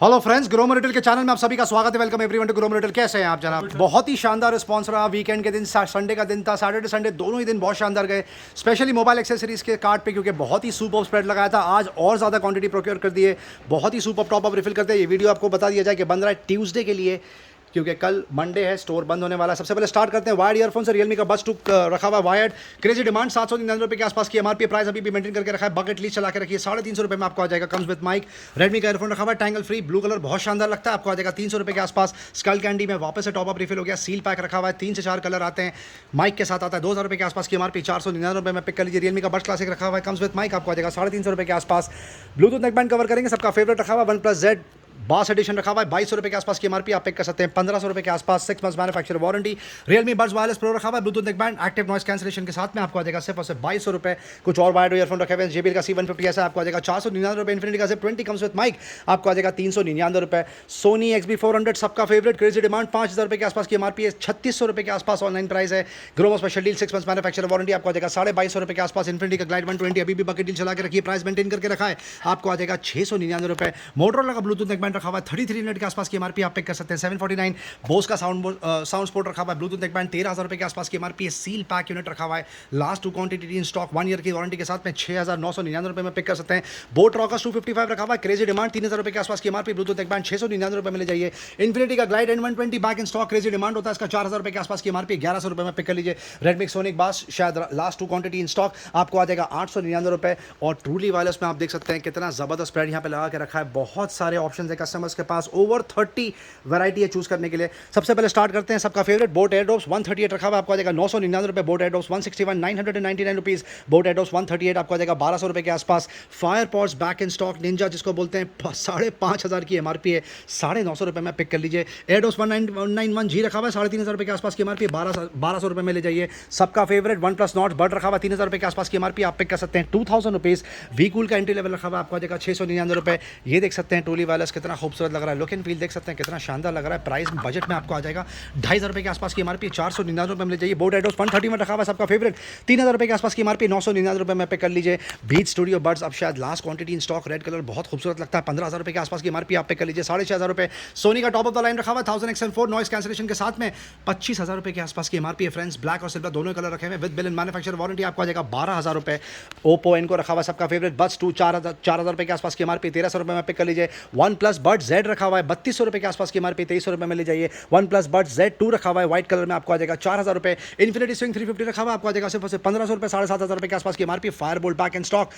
Hello friends, Gromo retail के channel में आप सभी का स्वागत है। Welcome everyone to Gromo retail. कैसे हैं आप जनाब? बहुत ही शानदार रिस्पांस रहा। वीकेंड के दिन, संडे का दिन था, सैटरडे संडे दोनों ही दिन बहुत शानदार गए, स्पेशली मोबाइल एक्सेसरीज के कार्ड पे, क्योंकि बहुत ही सुपर स्प्रेड लगाया था। आज और ज़्यादा क्वांटिटी प्रोक्योर कर दिए, बहुत ही सुपर टॉप अप रिफिल करते हैं। ये वीडियो आपको बता दिया जाए कि बन रहा है ट्यूसडे के लिए, क्योंकि कल मंडे है, स्टोर बंद होने वाला है। सबसे पहले स्टार्ट करते हैं वायर्ड ईयरफोन से। रियलमी का बस टू रखा हुआ वायर्ड, क्रेजी डिमांड 799 के आसपास की एमआरपी, प्राइस अभी भी मेंटेन करके रखा है। बकेट लीस्ट चला के रखिए, 350 रुपये में आपको आ जाएगा। Comes with mic. रेडमी का ईयरफोन रखा हुआ है, टैंगल फ्री, ब्लू कलर, बहुत शानदार लगता है। आपको आ जाएगा 300 रुपये के आसपास। स्कल कैंडी में वापस से टॉप अप रिफिल हो गया, सील पैक रखा हुआ है, 3 से 4 कलर आते हैं। माइक के साथ आता है 2000 रुपये के आसपास की एमआरपी, 499 रुपये में पिक कर लीजिए। रियलमी का बस क्लासिक रखा हुआ है, कम्स विद माइक, आपको आ जाएगा 350 रुपये के आसपास। ब्लूटूथ नेकबैंड कवर करेंगे, सबका फेवरेट रखा हुआ है, वन प्लस जेड बास एडिशन रखा हुआ है, 2200 रुपये के आसपास की एमआरपी, आप पिक कर सकते हैं 1500 रुपये के आसपास। 6 months manufacture warranty. Realme buds wireless pro रखा हुआ है, Bluetooth neckband, active noise cancellation के साथ में, आपको आ जाएगा सिर्फ और सिर्फ 2200 रुपये। कुछ और वायर्ड ईयरफोन रखे हुए हैं, JBL का C150 ऐसा आपको आ जाएगा 499 रुपये। इन्फिनिटी का Z20 कम्स विद माइक, आपको आ जाएगा 399 रुपये। सोनी XB400 सबका फेवरेट, क्रेजी डिमांड 5000 रुपये के आसपास की एमआरपी है, 3600 रुपये के आसपास ऑनलाइन प्राइस है। Gromo special deal 6 months manufacture warranty, आपको आ जाएगा 2250 रुपये के आसपास। इन्फिनिटी का ग्लाइड 120 अभी भी बकेट डील चला के रखिए, प्राइस मेंटेन करके रखा है, आपको आ जाएगा 699 रुपये। मोटरोला का ब्लूटूथ नेकबैंड रखा हुआ है, 33 मिनट के आसपास की एमआरपी, आप पिक कर सकते हैं 749। बोस का साउंड स्पोर्ट रखा हुआ है, ब्लूटूथ नेकबैंड 13000 रुपये के आसपास की एमआरपी है। सील पैक यूनिट रखा हुआ है, last 2 quantity in stock, 1 year की वारंटी के साथ में 6999 रुपये में पिक कर सकते हैं। बोट रॉकर्स 255 रखा हुआ है, क्रेजी डिमांड 3000 रुपये के आसपास की एमआरपी, ब्लूटूथ नेकबैंड 699 रुपये में ले जाइए। इन्फिनिटी का glide N120 back in stock, crazy demand होता है इसका 4000 रुपये के आसपास की एमआरपी, 1100 रुपये में पिक कर लीजिए। रेडमी सोनिक बास शायद लास्ट 2 क्वांटिटी इन स्टॉक, आपको आ जाएगा 899 रुपये। और ट्रूली वायरलेस में आप देख सकते हैं कितना ज़बरदस्त स्प्रेड यहाँ पे लगा के रखा है। बहुत सारे ऑप्शन है कस्टमर्स के पास, ओवर 30 वैरायटी है चूज करने के लिए। सबसे पहले स्टार्ट करते हैं सबका फेवरेट बोट एयरड्रॉप्स 138 रखा हुआ, आपको आ जाएगा 999 रुपये। Boat airdrops 161 999 rupees. Boat airdrops 138 आपको आ जाएगा 1200 रुपये के आसपास। Fire pods back in stock Ninja जिसको बोलते हैं, 5500 की एमआरपी है, 950 रुपये में पिक कर लीजिए। एयरड्रॉप्स 191G रखा हुआ है, 3500 रुपये के आसपास की एमआरपी, 1200 रुपये में ले जाइए। सबका फेवरेट वन प्लस नॉट बड रखा हुआ 3000 रुपये के आसपास की एमआरपी, आप पिक कर सकते हैं 2000 रुपीज़। वीकूल का एंट्री लेवल रखा हुआ, आपको आ जाएगा 699 रुपये। ये देख सकते हैं ट्रूली वायरलेस कितना खूबसूरत लग रहा है, लुक एंड फील देख सकते हैं कितना शानदार लग रहा है। प्राइस बजट में आपको आ जाएगा 2500 रुपये के आसपास की एमआरपी, 499 रुपये में ले जाइए। बोट एयरड्रॉप्स 130 में रखा हुआ सबका फेवरेट, 3000 रुपये के आसपास की एमआरपी, 999 रुपये में पे कर लीजिए। बीट स्टूडियो बड्स अब शायद last quantity in stock, red colour बहुत खूबसूरत लगता है, 15000 रुपये के आसपास की एमआरपी, आप पे कर लीजिए 6500 रुपये। सोनी का टॉप ऑफ द लाइन रखा हुआ 1000XM4 नॉइस कैंसिलेशन के साथ में, 25000 रुपये के आसपास की एमआरपी है फ्रेंड्स। ब्लैक और सिल्वर दोनों कलर रखे हुए with bill in manufacture warranty, आपको आ जाएगा 12000 रुपये। ओप्पो इनको रखा हुआ सबका फेवरेट बड्स 2 4000 रुपये के आसपास की एमआरपी, 1300 रुपये में पिक कर लीजिए। वन प्लस बड जेड रखा हुआ है 3200 रुपये के आसपास की एमआरपी, 2300 रुपये में ले जाइए। वन प्लस बड Z2 रखा हुआ है व्हाइट कलर में, आपको आ जाएगा 4000 रुपये। इन्फिनिटी स्विंग 350 रखा हुआ, आपको आ जाएगा सिर्फ 1500 रुपये, 7500 रुपये के आसपास की MRP. Fire Boltt back in stock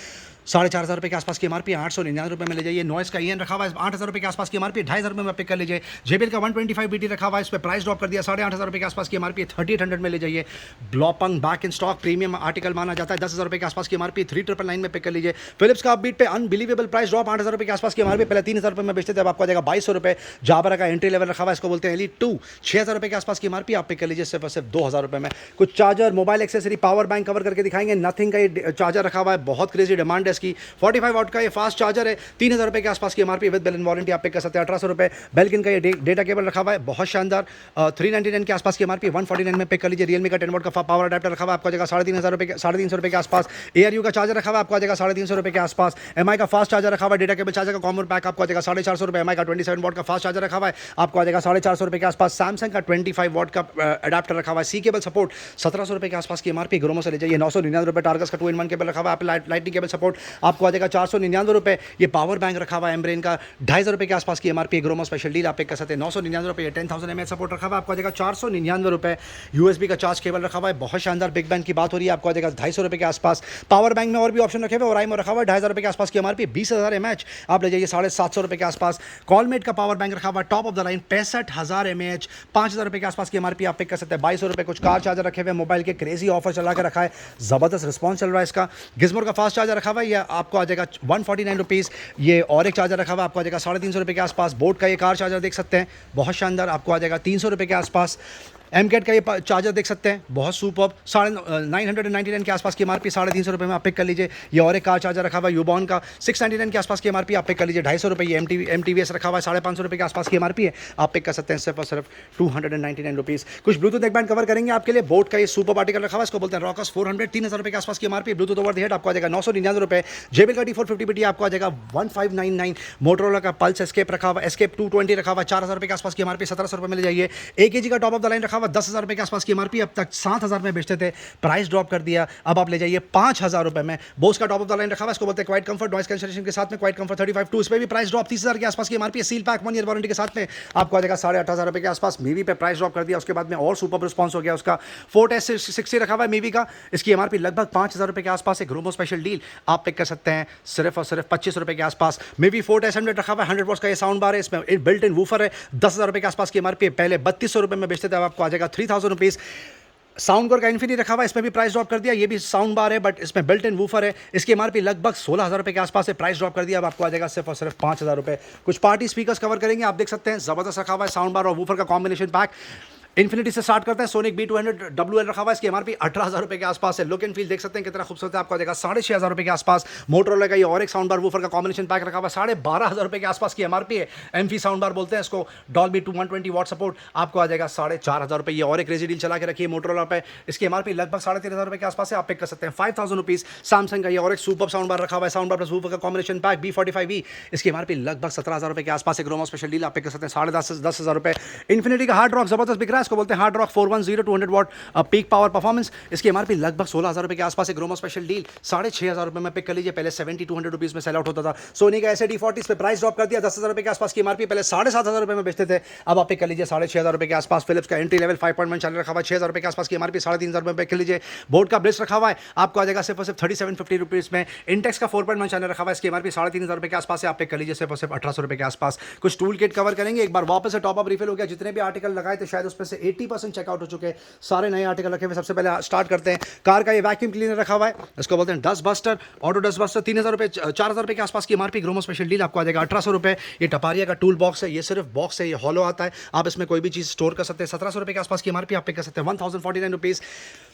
4500 रुपये के आसपास की एमआरपी, 899 रुपये में ले जाइए। नॉइस का EN रखा हुआ है 8000 रुपये के आसपास की एमआरपी, 2500 रुपये में पिक कर लीजिए। JBL का 125BT रखा हुआ है, इस पर प्राइस ड्रॉप कर दिया, 8500 रुपये के आसपास की एमआरपी, 3800 में ले जाइए। Blaupunkt back in stock premium article माना जाता है, 10000 रुपये के आसपास की एमआरपी, 3999 में पिक कर लीजिए। फिलिप्स का अपबीट पे अनबिलीवेबल प्राइस ड्रॉप, 8000 रुपये के आसपास की एमआरपी, पहले 3000 रुपये में बेचते थे, अब आपको आ जाएगा 2200 रुपये। जाबरा का एंट्री लेवल रखा हुआ है, इसको बोलते हैं Elite 2, 6000 रुपये के आसपास की एमआरपी, आप पिक कर लीजिए सिर्फ और सिर्फ 2000 रुपये में। कुछ charger, mobile accessory, power bank cover करके दिखाएंगे। नथिंग का ये चार्जर रखा हुआ है, बहुत क्रेजी डिमांड है इसकी, 45 वाट का ये फास्ट चार्जर है, 3000 रुपये के आसपास की MRP with bill in warranty, आप पिक कर सकते हैं 1800 रुपये। बेल्किन का ये डेटा केबल रखा हुआ है, बहुत शानदार, 399 के आसपास की एमआरपी, 149 में पिक कर लीजिए। रियलमी का 10 वाट का पावर अडेप्टर रखा हुआ है, आपको आ जाएगा 350 रुपये के आसपास। ARU का चार्जर रखा हुआ है, आपको आ जाएगा 350 रुपये के आसपास। MI का फास्ट चार्जर रखा हुआ है, डेटा केबल चार्जर का कॉमन पैक, आपको आ जाएगा 450 रुपये। MI का 27 वाट का फास्ट चार्जर रखा हुआ है, आपको आ जाएगा 450 रुपये के आसपास। सैमसंग का 25 वाट का अडेप्टर रखा हुआ है, C केबल सपोर्ट 1700 रुपये के आसपास की एमआरपी, ग्रोमो से ले जाइए 999 रुपये। टार्गस का 2-in-1 केबल रखा हुआ है, लाइटनिंग केबल सपोर्ट, आपको आ जाएगा 499 रुपये। ये पावर बैंक रखा हुआ है एम्ब्रेन का, 2500 रुपये के आसपास की एमआरपी, ग्रोमो स्पेशल डील, आप पिक कर सकते हैं 999 रुपये। 10000 mAh सपोर्ट रखा हुआ है, आपको आ जाएगा 499 रुपये। USB का चार्ज केबल रखा हुआ है, बहुत शानदार बिग बैंड की बात हो रही है, आपको आ जाएगा 250 रुपये के आसपास। पावर बैंक में और भी ऑप्शन रखे हुए, ओराइमो रखा हुआ है 2500 रुपये के आसपास की एमआरपी, 20000 mAh, आप ले जाइए 750 रुपये के आसपास। कॉलमेट का पावर बैंक रखा हुआ है top of the line 65000 mAh, 5000 रुपये के आसपास की एमआरपी, आप पिक कर सकते हैं 2200 रुपये। कुछ कार चार्जर रखे हुए, मोबाइल के क्रेजी ऑफर चला के रखा है, जबरदस्त रिस्पॉन्स चल रहा है इसका। गिज्मोर का फास्ट चार्जर रखा हुआ है, ये आपको आ जाएगा 149 रुपीज़। ये और एक चार्जर रखा हुआ है, आपको आ जाएगा 350 रुपये के आसपास। बोट का ये कार चार्जर देख सकते हैं, बहुत शानदार, आपको आ जाएगा 300 रुपये के आसपास। एमकेट का ये चार्जर देख सकते हैं, बहुत सुपर्ब, 999 के आसपास की एमआरपी, 350 रुपये में आप पिक कर लीजिए। ये और एक कार चार्जर रखा हुआ है यूबॉन का, 699 के आसपास की एमआरपी, आप पिक कर लीजिए। 250 रुपये ये MTVS रखा हुआ है, 550 रुपये के आसपास की एमआरपी है, आप पिक कर सकते हैं सिर्फ और सिर्फ 299 रुपीज़। कुछ ब्लूटूथ नेकबैंड कवर करेंगे आपके लिए। बोट का ये सुपर आर्टिकल रखा हुआ है, इसको बोलते हैं रॉकस 400, 3000 रुपये के आसपास की MRP. Bluetooth over the head आपको आ जाएगा 999 रुपये। JBL का D450 BT आपको आ जाएगा 1599। मोटरोला का पल्स एस्केप रखा हुआ, एस्केप 220 रखा हुआ, 4000 रुपये के आसपास की एमआरपी, 1700 रुपये मिल जाइए। 1 kg का टॉप ऑफ द लाइन रखा हुआ, 10,000 रुपये के आसपास की एमआरपी, अब तक 7,000 में बेचते थे, प्राइस ड्रॉप कर दिया, अब आप ले जाइए 5,000 रुपये में। बोस का टॉप ऑफ द लाइन रखा हुआ, इसको बोलते हैं क्वाइट कंफर्ट, नॉइस कैंसलेशन के साथ में, क्वाइट कंफर्ट 35 2, इस पर भी प्राइस ड्रॉप 30,000 के आसपास की MRP, seal pack 1 year warranty के साथ में आपको आ जाएगा 8,500 रुपये के आसपास। मीवी पे प्राइस ड्रॉप कर दिया, उसके बाद में और सुपर रिस्पॉन्स हो गया उसका। फोर्ट S60 रखा हुआ है मीवी का, इसकी एमआरपी लगभग 5,000 रुपये के आसपास है। ग्रोमो स्पेशल डील आप पिक कर सकते हैं सिर्फ और सिर्फ 25 रुपये के आसपास। मीवी फोर्ट S100 रखा हुआ है, 100 वॉट्स का ये साउंड बार है, इसमें बिल्ट इन वूफर है, 10,000 रुपये के आसपास की एमआरपी है, पहले 3200 रुपये में बेचते थे, अब आपको आ जाएगा 3,000 रुपीज़। साउंड कोर का इन्फिनी रखा हुआ है, इसमें भी प्राइस ड्रॉप कर दिया, ये भी साउंड बार है बट इसमें बिल्ट इन वूफर है, इसकी एमआरपी लगभग 16,000 रुपये के आसपास है, प्राइस ड्रॉप कर दिया, अब आपको आ जाएगा सिर्फ और सिर्फ 5,000 रुपये। कुछ पार्टी स्पीकर्स कवर करेंगे, आप देख सकते हैं ज़बरदस्त रखा हुआ है, साउंड बार और वूफर का कॉम्बिनेशन पैक। इन्फिनिटी से स्टार्ट करते हैं, सोनिक B200 WL रखा हुआ है, इसकी एमआरपी 18,000 रुपये के आसपास है। लुक एंड फील देख सकते हैं कितना खूबसूरत है, आपको आ जाएगा 6,500 रुपये के आसपास। मोटरोला का ये और एक साउंड बार वूफर का कॉम्बिनेशन पैक रखा हुआ है, 12,500 रुपये के आसपास की एमआरपी है। एमफी साउंड बार बोलते हैं इसको, डॉल्बी 120 वॉट सपोर्ट, आपको आ जाएगा 4,500 रुपये। ये और एक क्रेजी डील चला के रखी है मोटरोला पे, इसकी एमआरपी लगभग 13,500 रुपये के आसपास है, आप पिक कर सकते हैं 5,000 रुपीज़। सैमसंग का ये और एक सुपर साउंड बार रखा हुआ है, साउंड बार प्लस वूफर का कॉम्बिनेशन पैक B45E, इसकी एमआरपी लगभग 17,000 रुपये के आसपास है। ग्रोमो स्पेशल डील आप पिक कर सकते हैं 10,500 रुपये। इन्फिनिटी का हार्ड रॉक ज़बरदस्त बिक रहा है, इसको बोलते हैं hard rock 410 200 watt peak power performance, इसकी एमआरपी लगभग 16,000 रुपये के आसपास है। ग्रोमो स्पेशल डील 6,500 रुपये में पिक कर लीजिए, पहले 70-200 रुपीज़ में सेल आउट होता था। सोनी का SD40 पे प्राइस ड्रॉप कर दिया, 10,000 रुपये के आसपास की एमआरपी, पहले 7,500 रुपये में बेचते थे, अब आप पिक कर लीजिए 6,600 रुपये के आसपास। फिलिप्स का एंट्री लेवल 5.1 चैनल रखा हुआ है, 6,000 रुपये के आसपास की एमआरपी, 3,500 रुपये में पिक कर लीजिए। बोर्ड का ब्लिस रखा हुआ है, आपको आ जाएगा सिर्फ और सिर्फ 3,750 रुपीज़ में। इंटेक्स का 4.1 चैनल रखा हुआ है, इसकी एमआरपी 3,500 रुपये के आसपास है, आप पिक कर लीजिए सिर्फ और सिर्फ 1,800 रुपये के आसपास। कुछ टूल किट कवर करेंगे, एक बार वापस से टॉप अप रिफिल हो गया, जितने भी आर्टिकल लगाए थे शायद उसमें से 80% चेकआउट हो चुके हैं, सारे नए आर्टिकल रखे हुए। सबसे पहले स्टार्ट करते हैं, कार का ये वैक्यूम क्लीनर रखा हुआ है, इसको बोलते हैं dust buster, auto dust buster, 3,000 रुपये 4,000 रुपये के आसपास की एमआरपी। ग्रोमो स्पेशल डील आपको आ जाएगा 1,800 रुपये। ये टपारिया का टूल बॉक्स है, ये सिर्फ बॉक्स है, ये हॉलो आता है, आप इसमें कोई भी चीज़ स्टोर कर सकते हैं। 1,700 रुपये के आसपास की एमआरपी, आप पिक कर सकते हैं 1,049 रुपीज़।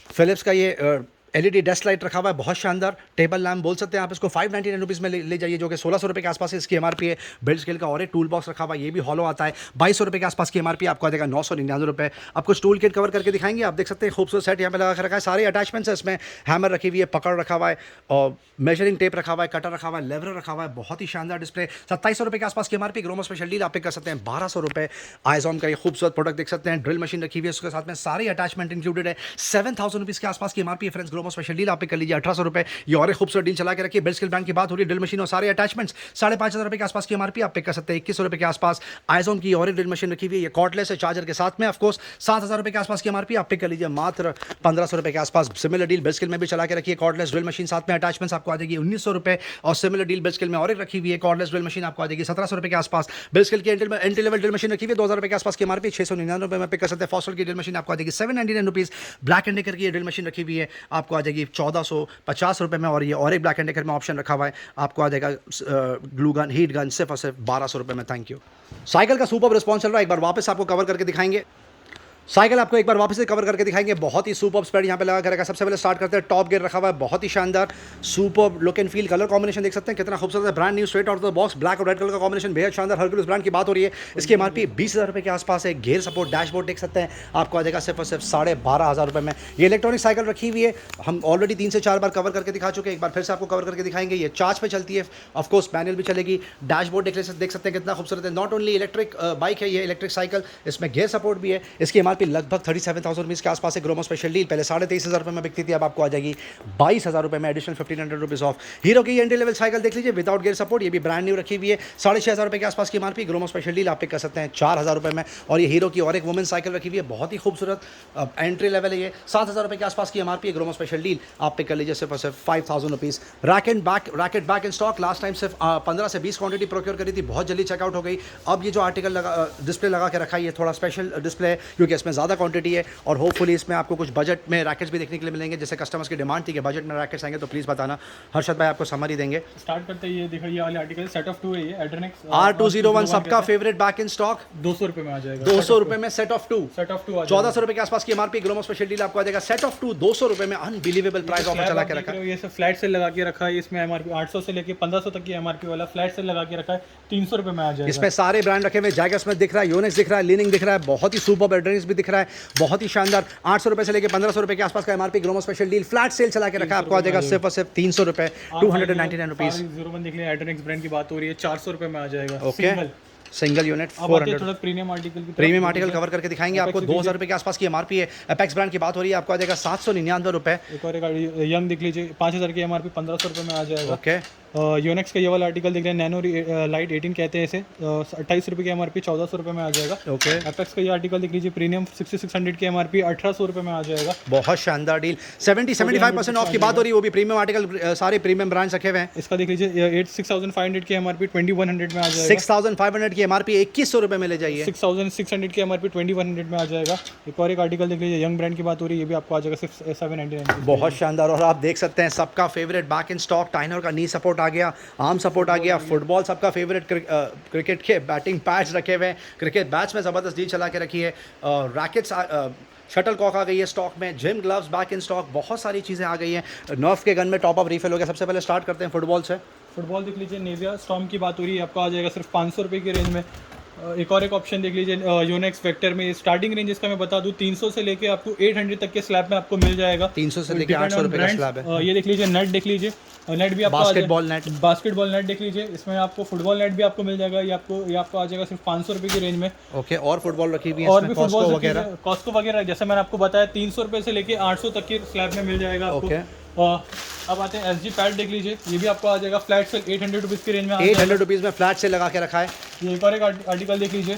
फिलिप्स का ये LED डेस्क लाइट रखा हुआ है, बहुत शानदार टेबल लैम्प बोल सकते हैं आप इसको, 599 रुपीज़ में ले जाइए, जो कि 1,600 रुपये के आसपास है, इसकी एमआरपी है। बिल्ड स्केल का और एक टूल बॉक्स रखा हुआ है, ये भी हॉलो आता है, 2,200 रुपये के आसपास की एमआरपी, आपको आ जाएगा 999 रुपये। अब कुछ टूल किट कवर करके दिखाएंगे, आप देख सकते हैं खूबसूरत सेट यहाँ पे लगा रखा है, सारे अटैचमेंट्स है इसमें, हैमर रखी हुई है, पकड़ रखा हुआ है, और मेजरिंग टेप रखा हुआ है, कटर रखा हुआ है, लेवर रखा हुआ है, बहुत ही शानदार डिस्प्ले। 2,700 रुपये के आसपास की एमआरपी। ग्रोमो स्पेशल डील आप पिक कर सकते हैं 1,200 रुपये। आइजॉन का ये खूबसूरत प्रोडक्ट देख सकते हैं, ड्रिल मशीन रखी हुई है, उसके साथ में सारे अटैचमेंट इंक्लूडेड है, 7,000 रुपीज़ के आसपास की MRP. Friends Gromo special deal आप पिक कर लीजिए 1,800 रुपये। ये और एक खूबसूरत डील चला के रखिए, बिल्ड स्किल ब्रांड की बात हो रही है, ड्रिल मशीन और सारे अटैचमेंट्स 5,500 रुपये के आसपास की एमआरपी, आप पिक कर सकते हैं 2,100 रुपये के आसपास। आइजॉन की और एक ड्रिल मशीन रखी हुई है, ये कॉर्डलेस है, चार्जर के साथ में, ऑफकोर्स 7,000 रुपये के आसपास की एमआरपी, आप पिक कर लीजिए मात्र 1,500 रुपये के आसपास। सिमिलर डील बिल्ड स्किल में भी चला के रखिए, कॉर्डलेस ड्रिल मशीन साथ में अटैचमेंट्स, आपको आ जाएगी 1,900 रुपये। और सिमिलर डील बिल्ड स्किल में और एक रखी हुई है, कॉर्डलेस ड्रिल मशीन, आपको आ जाएगी 1,700 रुपये के आसपास। बिल्ड स्किल की एंट्री लेवल ड्रिल मशीन रखी हुई है, 2,000 रुपये के आसपास की एमआरपी, 699 रुपये में पिक कर सकते हैं। फॉस्टर की ड्रिल मशीन आपको आ जाएगी 799 रुपीज़। ब्लैक एंड डेकर की ड्रिल मशीन रखी हुई है, आपको आ जाएगी 1,450 रुपये में। और ये और एक ब्लैक एंड डेकर में ऑप्शन रखा हुआ है, आपको आ जाएगा ग्लू गन, हीट गन, सिर्फ और सिर्फ 1,200 रुपये में। Thank you. साइकिल का सुपर रिस्पॉन्स चल रहा है, एक बार वापस आपको कवर करके दिखाएंगे। साइकिल आपको एक बार वापस से कवर करके दिखाएंगे, बहुत ही सुपर स्प्रेड यहाँ पे लगा कर रखा है। सबसे पहले स्टार्ट करते हैं, टॉप गियर रखा हुआ है, बहुत ही शानदार super look and feel, colour combination देख सकते हैं कितना खूबसूरत है, brand new straight out of the box, black और रेड कलर का कॉम्बिनेशन बेहद शानदार। हरकुलस ब्रांड की बात हो रही है, इसकी एमआरपी 20,000 रुपये के आसपास है। गेयर सपोर्ट डैशबोर्ड देख सकते हैं, आपको आ जाएगा सिर्फ और सिर्फ 12,500 रुपये में। ये इलेक्ट्रॉनिक साइकिल रखी हुई है, हम ऑलरेडी 3 से 4 बार कवर करके दिखा चुके हैं, एक बार फिर से आपको कवर करके दिखाएंगे। ये चार्ज पे चलती है, ऑफकोर्स मैनुअल भी चलेगी। डैशबोर्ड देख सकते हैं कितना खूबसूरत है, नॉट ओनली इलेक्ट्रिक बाइक है ये, इलेक्ट्रिक साइकिल, इसमें गेयर सपोर्ट भी है। इसकी एमआरपी लगभग 37,000 रुपीज़ के आसपास है। ग्रोमो स्पेशल डील पहले 23,500 रुपये में बिकती थी, अब आपको आ जाएगी 22,000 रुपये में, एडिशनल 1,500 रुपीज़ ऑफ। हीरो की एंट्री लेवल साइकिल देख लीजिए, विदाउट गियर सपोर्ट, ये भी ब्रांड न्यू रखी हुई है, 6,500 रुपये के आसपास की एमआरपी। ग्रोमो स्पेशल डील आप पिक कर सकते हैं 4,000 रुपये में। और ये हीरो की और एक वुमेन साइकिल रखी हुई है, बहुत ही खूबसूरत एंट्री लेवल है, ये 7,000 रुपये के आसपास की एमआरपी है। ग्रोमो स्पेशल डील आप पिक कर लीजिए सिर्फ और सिर्फ 5,000 rupees. Racket back in stock, last time सिर्फ 15 से 20 क्वांटिटी प्रोक्योर करी थी, बहुत जल्दी चेकआउट हो गई। अब ये जो आर्टिकल डिस्प्ले लगा के रखा है, ये थोड़ा स्पेशल डिस्प्ले है, क्योंकि इसमें ज़्यादा क्वांटिटी है और होपफुली इसमें आपको कुछ बजट में रैकेट्स भी देखने के लिए मिलेंगे। जैसे कस्टमर्स की डिमांड थी कि बजट में रैकेट्स आएंगे तो प्लीज़ बताना। हर्षद भाई आपको समरी देंगे। स्टार्ट करते ही ये देखो, ये वाले आर्टिकल सेट ऑफ 2 है, ये एड्रेनिक्स R201 सबका फेवरेट बैक इन स्टॉक 200 रुपये में आ जाएगा। 200 रुपये में सेट ऑफ 2, सेट ऑफ 2 1400 रुपये के आसपास की एमआरपी। ग्रोमो स्पेशल डील आपको आ जाएगा सेट ऑफ 2 200 रुपये में। अनबिलीवेबल प्राइस ऑफर चला के रखा है। ये सब फ्लैट सेल लगा के रखा है, इसमें एमआरपी 800 से लेके 1500 तक की एमआरपी वाला फ्लैट सेल लगा के रखा है, 300 रुपये में आ जाएगा। इसमें सारे ब्रांड रखे हुए, जैगर स्मिथ दिख रहा है, योनेक्स दिख रहा है, लीनिंग दिख रहा है, बहुत ही सुपर एड्रेनिक्स भी दिख रहा है, बहुत ही शानदार। 800 रुपये से लेके 1500 रुपये के आसपास का MRP. Gromo special deal flat cell चला के रखा है, आपको आ जाएगा सिर्फ और सिर्फ 300 रुपये, 299 रुपीज़। 01 देख लिया, एड्रेनिक्स ब्रांड की बात हो रही है, 400 रुपये में आ जाएगा। Okay, single unit 400। थोड़ा प्रीमियम आर्टिकल की प्रीमियम आर्टिकल कवर करके दिखाएंगे आपको। 2000 रुपये के आसपास की एमआरपी है। एपेक्स ब्रांड की बात हो रही है, आपको आ जाएगा 799 रुपये। एक और एक यंग देख लीजिए, 5000 की एमआरपी 1500 रुपये में आ जाएगा। ओके, यूनेक्स का ये वाला आर्टिकल देख रहे हैं, नैनो लाइट 18 कहते हैं इसे, 28 रुपये की एमआरपी 1400 रुपये में आ जाएगा। ओके, एपेक्स का ये आर्टिकल देख लीजिए, प्रीमियम 6600 की एमआरपी 1800 रुपये में आ जाएगा। बहुत शानदार डील। 75% ऑफ की बात हो रही है, वो भी प्रीमियम आर्टिकल, सारे प्रीमियम ब्रांड्स रखे हुए हैं। इसका देख लीजिए 6500 की एमआरपी 2100 में आ जाएगा। 6500 की एमआरपी 2100 रुपये में ले जाइए। 6600 की एमआरपी 2100 में आ जाएगा। एक और एक आर्टिकल देख लीजिए, यंग ब्रांड की बात हो रही है, ये भी आपको आ जाएगा सिर्फ 799। बहुत शानदार। और आप देख सकते हैं सबका फेवरेट बैक इन स्टॉक, टाइनर का नी सपोर्ट आ गया, आर्म सपोर्ट आ गया, फुटबॉल सबका फेवरेट, क्रिकेट के बैटिंग पैड्स रखे हुए हैं, क्रिकेट बैट्स में ज़बरदस्त डील चला के रखी है, रैकेट्स, शटल कॉक आ गई है स्टॉक में, gym gloves back in stock, बहुत सारी चीज़ें आ गई हैं। नर्फ के गन में टॉप अप रिफिल हो गया। सबसे पहले स्टार्ट करते हैं फुटबॉल से। फुटबॉल देख लीजिए, नेविया स्टॉर्म की बात हो रही है, आपको आ जाएगा सिर्फ 500 रुपये की रेंज में। एक और एक ऑप्शन देख लीजिए, यूनेक्स वेक्टर में स्टार्टिंग रेंज इसका मैं बता दूं 300 से लेके आपको 800 तक के स्लैब में आपको मिल जाएगा। 300 से लेके 800 रुपये का स्लैब है। ये देख लीजिए, नेट देख लीजिए, नेट भी आपको बास्केटबॉल नेट देख लीजिए, इसमें आपको फुटबॉल नेट भी आपको मिल जाएगा। ये आपको आ जाएगा सिर्फ 500 रुपये की रेंज में। ओके, और फुटबॉल रखी हुई है, और भी फुटबॉल वगैरह, कॉस्को वगैरह, जैसे मैंने आपको बताया 300 रुपये से लेके 800 तक की स्लैब में मिल जाएगा आपको। अब आते हैं एसजी पैड देख लीजिए, ये भी आपको आ जाएगा फ्लैट सेल 800 रुपीज़ की रेंज में। 800 रुपीज़ में फ्लैट सेल लगा के रखा है। ये एक और एक आर्टिकल देख लीजिए,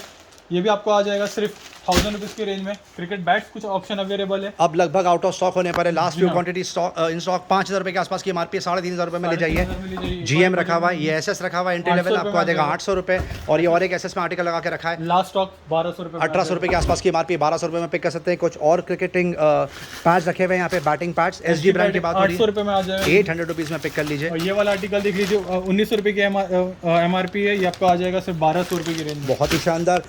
ये भी आपको आ जाएगा सिर्फ 1000 रुपीज़ की रेंज में। क्रिकेट बैट्स कुछ ऑप्शन अवेलेबल है, अब लगभग आउट ऑफ स्टॉक होने पर है। Last few quantity in stock 5000 रुपये के आसपास की एमआरपी, 3500 रुपये में ले जाइए। जीएम रखा हुआ है, ये एसएस रखा हुआ है, एंट्री लेवल आपको आ जाएगा 800 रुपये। और ये और एक एसएस में आर्टिकल लगा के रखा है, लास्ट स्टॉक 1200 रुपये, 1800 रुपये के आसपास की एमआरपी, 1200 रुपये में पिक कर सकते हैं। कुछ और क्रिकेटिंग पैड्स रखे हुए हैं यहाँ पे, बैटिंग पैड्स, एसजी ब्रांड की बात हो रही है, 800 रुपये में आ जाएगा, 800 रुपीज़ में पिक कर लीजिए। और ये वाला आर्टिकल देख लीजिए, 1900 रुपये की एमआरपी है, ये आपको आ जाएगा सिर्फ 1200 रुपये की रेंज में। बहुत ही शानदार।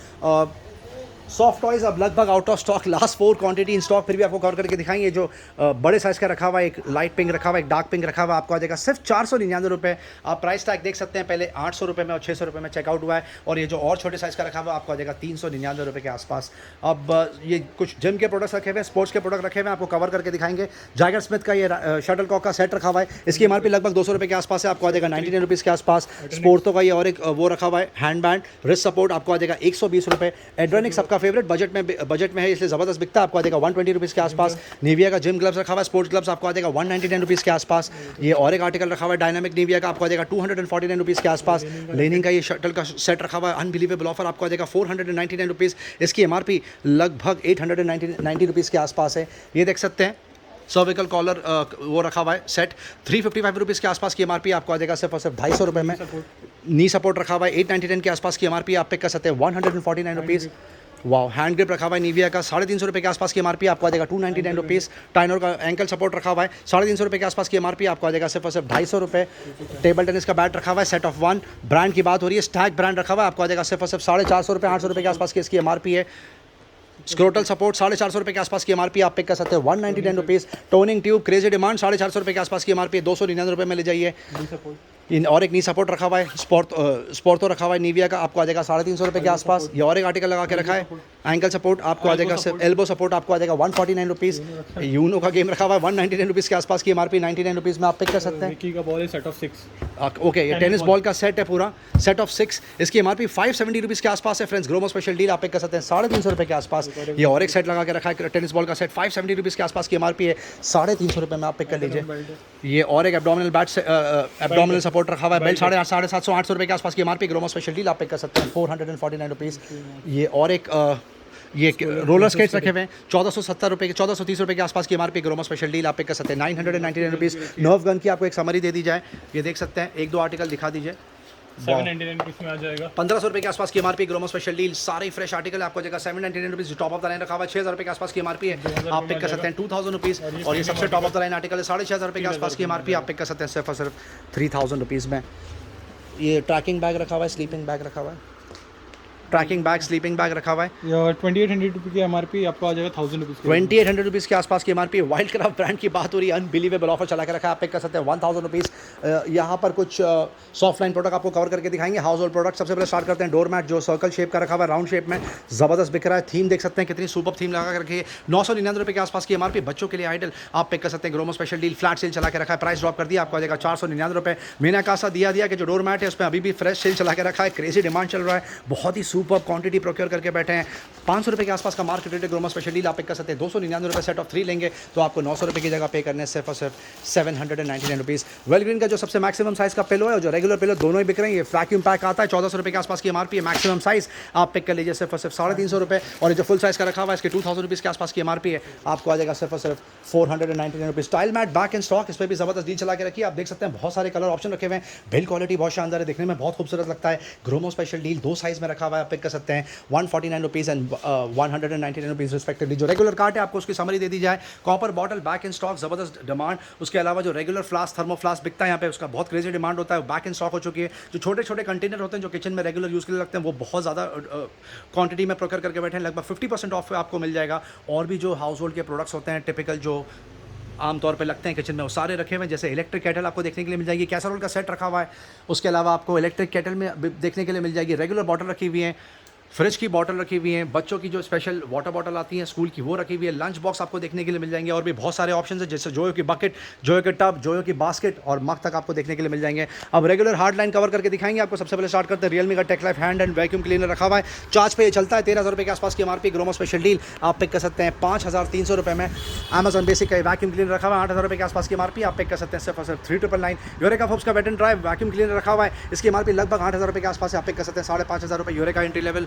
सॉफ्ट टॉयज़ अब लगभग out of stock, last 4 quantity in stock, फिर भी आपको कवर करके दिखाएंगे। जो बड़े साइज़ का रखा हुआ है, एक लाइट पिंक रखा हुआ है, एक डार्क पिंक रखा हुआ है, आपको आ जाएगा सिर्फ 499 रुपये। आप प्राइस टैग देख सकते हैं, पहले 800 रुपये में और 600 रुपये में चेकआउट हुआ है। और ये जो और छोटे साइज़ का रखा हुआ है, आपको आ जाएगा 399 रुपये के आसपास। अब ये कुछ जिम के प्रोडक्ट्स रखे हुए हैं, स्पोर्ट्स के प्रोडक्ट रखे हुए हैं, आपको कवर करके दिखाएंगे। जैगर स्मिथ का ये शटल कॉक का सेट रखा हुआ है, इसकी एमआरपी लगभग 200 रुपये के आसपास है, आपको आ जाएगा 99 रुपीज़ के आसपास। स्पोर्ट्सो का ये और एक वो रखा हुआ है, हैंड बैंड रिस्ट सपोर्ट, आपको आ जाएगा 120 रुपये। एड्रेनिक सबका फेवरेट, बजट में है इसलिए ज़बरदस्त बिकता है, आपको आ जाएगा 120 रुपीज़ के आसपास। निविया का जिम ग्लव्स रखा हुआ है, स्पोर्ट्स ग्लव्स आपको आ जाएगा 199 रुपीज़ के आसपास। ये और एक आर्टिकल रखा हुआ है डायनामिक निविया का, आपको आ जाएगा 249 रुपीज़ के आसपास। लेनिंग का ये शटल का सेट रखा हुआ है, अनबिलीवेबल ऑफर, आपको आ जाएगा 499 रुपीज़। इसकी एमआरपी लगभग 890 रुपीज़ के आसपास है। ये देख सकते हैं सर्विकल कॉलर वो रखा हुआ है सेट, 355 रुपीज़ के आसपास की एमआरपी, आपको आ जाएगा सिर्फ और सिर्फ 250 रुपये में। नी सपोर्ट रखा हुआ है 899 के आसपास की एमआरपी, आप पिक कर सकते हैं 149 रुपीज़। वाह, हैंड ग्रिप रखा हुआ है निविया का, 350 रुपये के आसपास की एमआरपी, आपको आ जाएगा 299 रुपीज़। टाइनर का एंकल सपोर्ट रखा हुआ है, 350 रुपये के आसपास की एमआरपी, आपको आ जाएगा सिर्फ और सिर्फ 250 रुपये। टेबल टेनिस का बैट रखा हुआ है, सेट ऑफ 1, ब्रांड की बात हो रही है, स्टैग ब्रांड रखा हुआ है, आपको आ जाएगा सिर्फ और सिर्फ 450 रुपये, 800 रुपये के आसपास की इसकी एमआरपी है। स्क्रोटल सपोर्ट 450 रुपये के आसपास की एमआरपी, आप पिक कर सकते हैं 199 rupees. Toning tube crazy demand 450 रुपये के आसपास की एमआरपी, 299 रुपये में ले जाइए। और एक नी सपोर्ट रखा हुआ है, स्पोर्टो रखा हुआ है निविया का, आपको आ जाएगा 350 रुपये के आसपास। ये और एक आर्टिकल लगा के रखा है, एंकल सपोर्ट आपको आ जाएगा सिर्फ, एल्बो सपोर्ट आपको आ जाएगा 149 रुपीज़। यूनो का गेम रखा हुआ है 199 रुपीज़ के आसपास की एमआरपी, 99 रुपीज़ में आप पिक कर सकते हैं। विकी का बॉल है सेट ऑफ 6। ओके, ये टेनिस बॉल का सेट है पूरा, सेट ऑफ 6, इसकी एमआरपी 570 रुपीज़ के आसपास है फ्रेंड्स। ग्रोमो स्पेशल डील आप पिक कर सकते हैं 350 रुपये के आसपास। ये और एक सेट लगा के रखा है टेनिस बॉल का सेट, 570 रुपीज़ के आसपास की एमआरपी है, 350 रुपये में आप पिक कर लीजिए। ये और एक एब्डोमिनल बैट, एब्डोमिनल सपोर्ट रखा हुआ है, बेल्ट 750 800 रुपये के आसपास की एमआरपी, ग्रोमो स्पेशल डील आप पिक कर सकते हैं 449 रुपीज़। ये और एक ये रोलर स्केट्स रखे हुए हैं 1470 रुपये के, 1430 रुपये के आसपास की एमआरपी, ग्रोमो स्पेशल डील आप पिक कर सकते हैं 999 रुपीज़। नर्व गन की आपको एक समरी दे दी जाए, ये देख सकते हैं, 1-2 आर्टिकल दिखा दीजिए। 799 में आ जाएगा। 1500 रुपये के आसपास की एमआरपी, ग्रोमो स्पेशल डील, सारे फ्रेश आर्टिकल आपको जगह 799 rupees top of the line रखा हुआ है। 6000 रुपये के आसपास की एमआरपी है, आप पिक कर सकते हैं 2000 रुपीज़। और ये सबसे top of the line article है, 6500 रुपये के आसपास की एमआरपी, आप पिक कर सकते हैं सिर्फ और सिर्फ 3000 रुपीज़ में। ये ट्रैकिंग बैग रखा हुआ है, स्लीपिंग बैग रखा हुआ है, ट्रैकिंग बैग, स्लीपिंग बैग रखा हुआ है। 2800 रुपये की एमआरपी आपको आ जाएगा 1000 रुपीज़। 2800 रुपीज़ के आसपास की एमआरपी। वाइल्ड क्राफ्ट ब्रांड की बात हो रही है, अनबिलीवेबल ऑफर चला के रखा है, आप पिक कर सकते हैं 1000 रुपीज़। यहाँ पर कुछ सॉफ्ट लाइन प्रोडक्ट आपको कवर करके दिखाएंगे, हाउस होल्ड प्रोडक्ट। सबसे पहले स्टार्ट करते हैं डोर मैट, जो सर्कल शेप का रखा हुआ है, राउंड शेप में ज़बरदस्त बिक रहा है। थीम देख सकते हैं कितनी सुपर थीम लगा के रखी है। 999 रुपये के आसपास की एमआरपी, बच्चों के लिए आइडल, आप पिक कर सकते हैं। Gromo special deal flat cell चला के रखा है, प्राइस ड्रॉप कर दिया, आपको आ जाएगा 499 रुपये। मैंने कहा दिया कि जो डोर मैट है उस पर अभी भी फ्रेश सेल चला के रखा है, क्रेजी डिमांड चल रहा है, बहुत ही सुपर क्वांटिटी प्रोक्योर करके बैठे हैं। 500 रुपये के आसपास का मार्केट रेट है ग्रोमो स्पेशल डील, आप पिक कर सकते हैं। 299 रुपये सेट ऑफ 3 लेंगे तो आपको 900 रुपये की जगह पे करने सिर्फ और सिर्फ 799 रुपीज़। वेलग्रीन का जो सबसे मैक्सिमम साइज़ का पिलो है और जो रेगुलर पिलो दोनों ही बिक रहे हैं। ये वैक्यूम पैक आता है, 1400 रुपये के आसपास की एमआरपी है, मैक्सिमम साइज़ आप पिक कर लीजिए सिर्फ और सिर्फ 350 रुपये। और ये जो फुल साइज़ का रखा हुआ है इसके 2000 रुपीज़ के आसपास की एमआरपी है, आपको आ जाएगा सिर्फ और सिर्फ 499 rupees. Style matte back in stock, इस पर भी ज़बरदस्त डील चला के रखी है, आप देख सकते हैं बहुत सारे कलर ऑप्शन रखे हुए हैं, बिल्ड क्वालिटी बहुत शानदार है, देखने में बहुत खूबसूरत लगता है। ग्रोमो स्पेशल डील 2 साइज़ में रखा हुआ है, आप पिक कर सकते हैं 149 रुपीज़ एंड 199 रुपीज़ रिस्पेक्टिवली। जो रेगुलर कार्ट है आपको उसकी समरी दे दी जाए। Copper bottle back in stock, ज़बरदस्त डिमांड। उसके अलावा जो रेगुलर फ्लास्क, थर्मो फ्लास्क बिकता है यहाँ पे, उसका बहुत क्रेजी डिमांड होता है, बैक इन स्टॉक हो चुकी है। जो छोटे छोटे कंटेनर होते हैं जो किचन में रेगुलर यूज़ के लिए लगते हैं, वो बहुत ज़्यादा क्वांटिटी में प्रोक्योर करके बैठे हैं, लगभग 50% ऑफ आपको मिल जाएगा। और भी जो हाउस होल्ड के प्रोडक्ट्स होते हैं टिपिकल जो आमतौर पे लगते हैं किचन में, वो सारे रखे हुए हैं। जैसे इलेक्ट्रिक केटल आपको देखने के लिए मिल जाएगी, कैसरोल का सेट रखा हुआ है। उसके अलावा आपको इलेक्ट्रिक केटल में देखने के लिए मिल जाएगी, रेगुलर बॉटल रखी हुई है, फ्रिज की बॉटल रखी हुई है, बच्चों की जो स्पेशल वाटर बॉटल आती है स्कूल की वो रखी हुई है, लंच बॉक्स आपको देखने के लिए मिल जाएंगे। और भी बहुत सारे ऑप्शन है, जैसे जोयो की बकेट, जोयो के टब, जोयो की बास्केट और मग तक आपको देखने के लिए मिल जाएंगे। अब रेगुलर हार्ड लाइन कवर करके दिखाएंगे आपको। सबसे पहले स्टार्ट करते हैं रियलमी का tech life hand and vacuum cleaner रखा हुआ है, चार्ज पे ये चलता है, 13,000 रुपये के आसपास की एमआरपी। ग्रोमो स्पेशल डील आप पिक कर सकते हैं 5300 रुपये में। अमेजॉन बेसिक का वैक्यूम क्लीनर रखा हुआ है, 8000 रुपये के आसपास की एमआरपी, आप पिक कर सकते हैं सिर्फ और सिर्फ 3999। यूरेका फोर्ब्स का wet and drive vacuum cleaner रखा हुआ है, इसकी एमआरपी लगभग 8000 रुपये के आसपास है, आप पिक कर सकते हैं 5500 रुपये। Eureka entry level,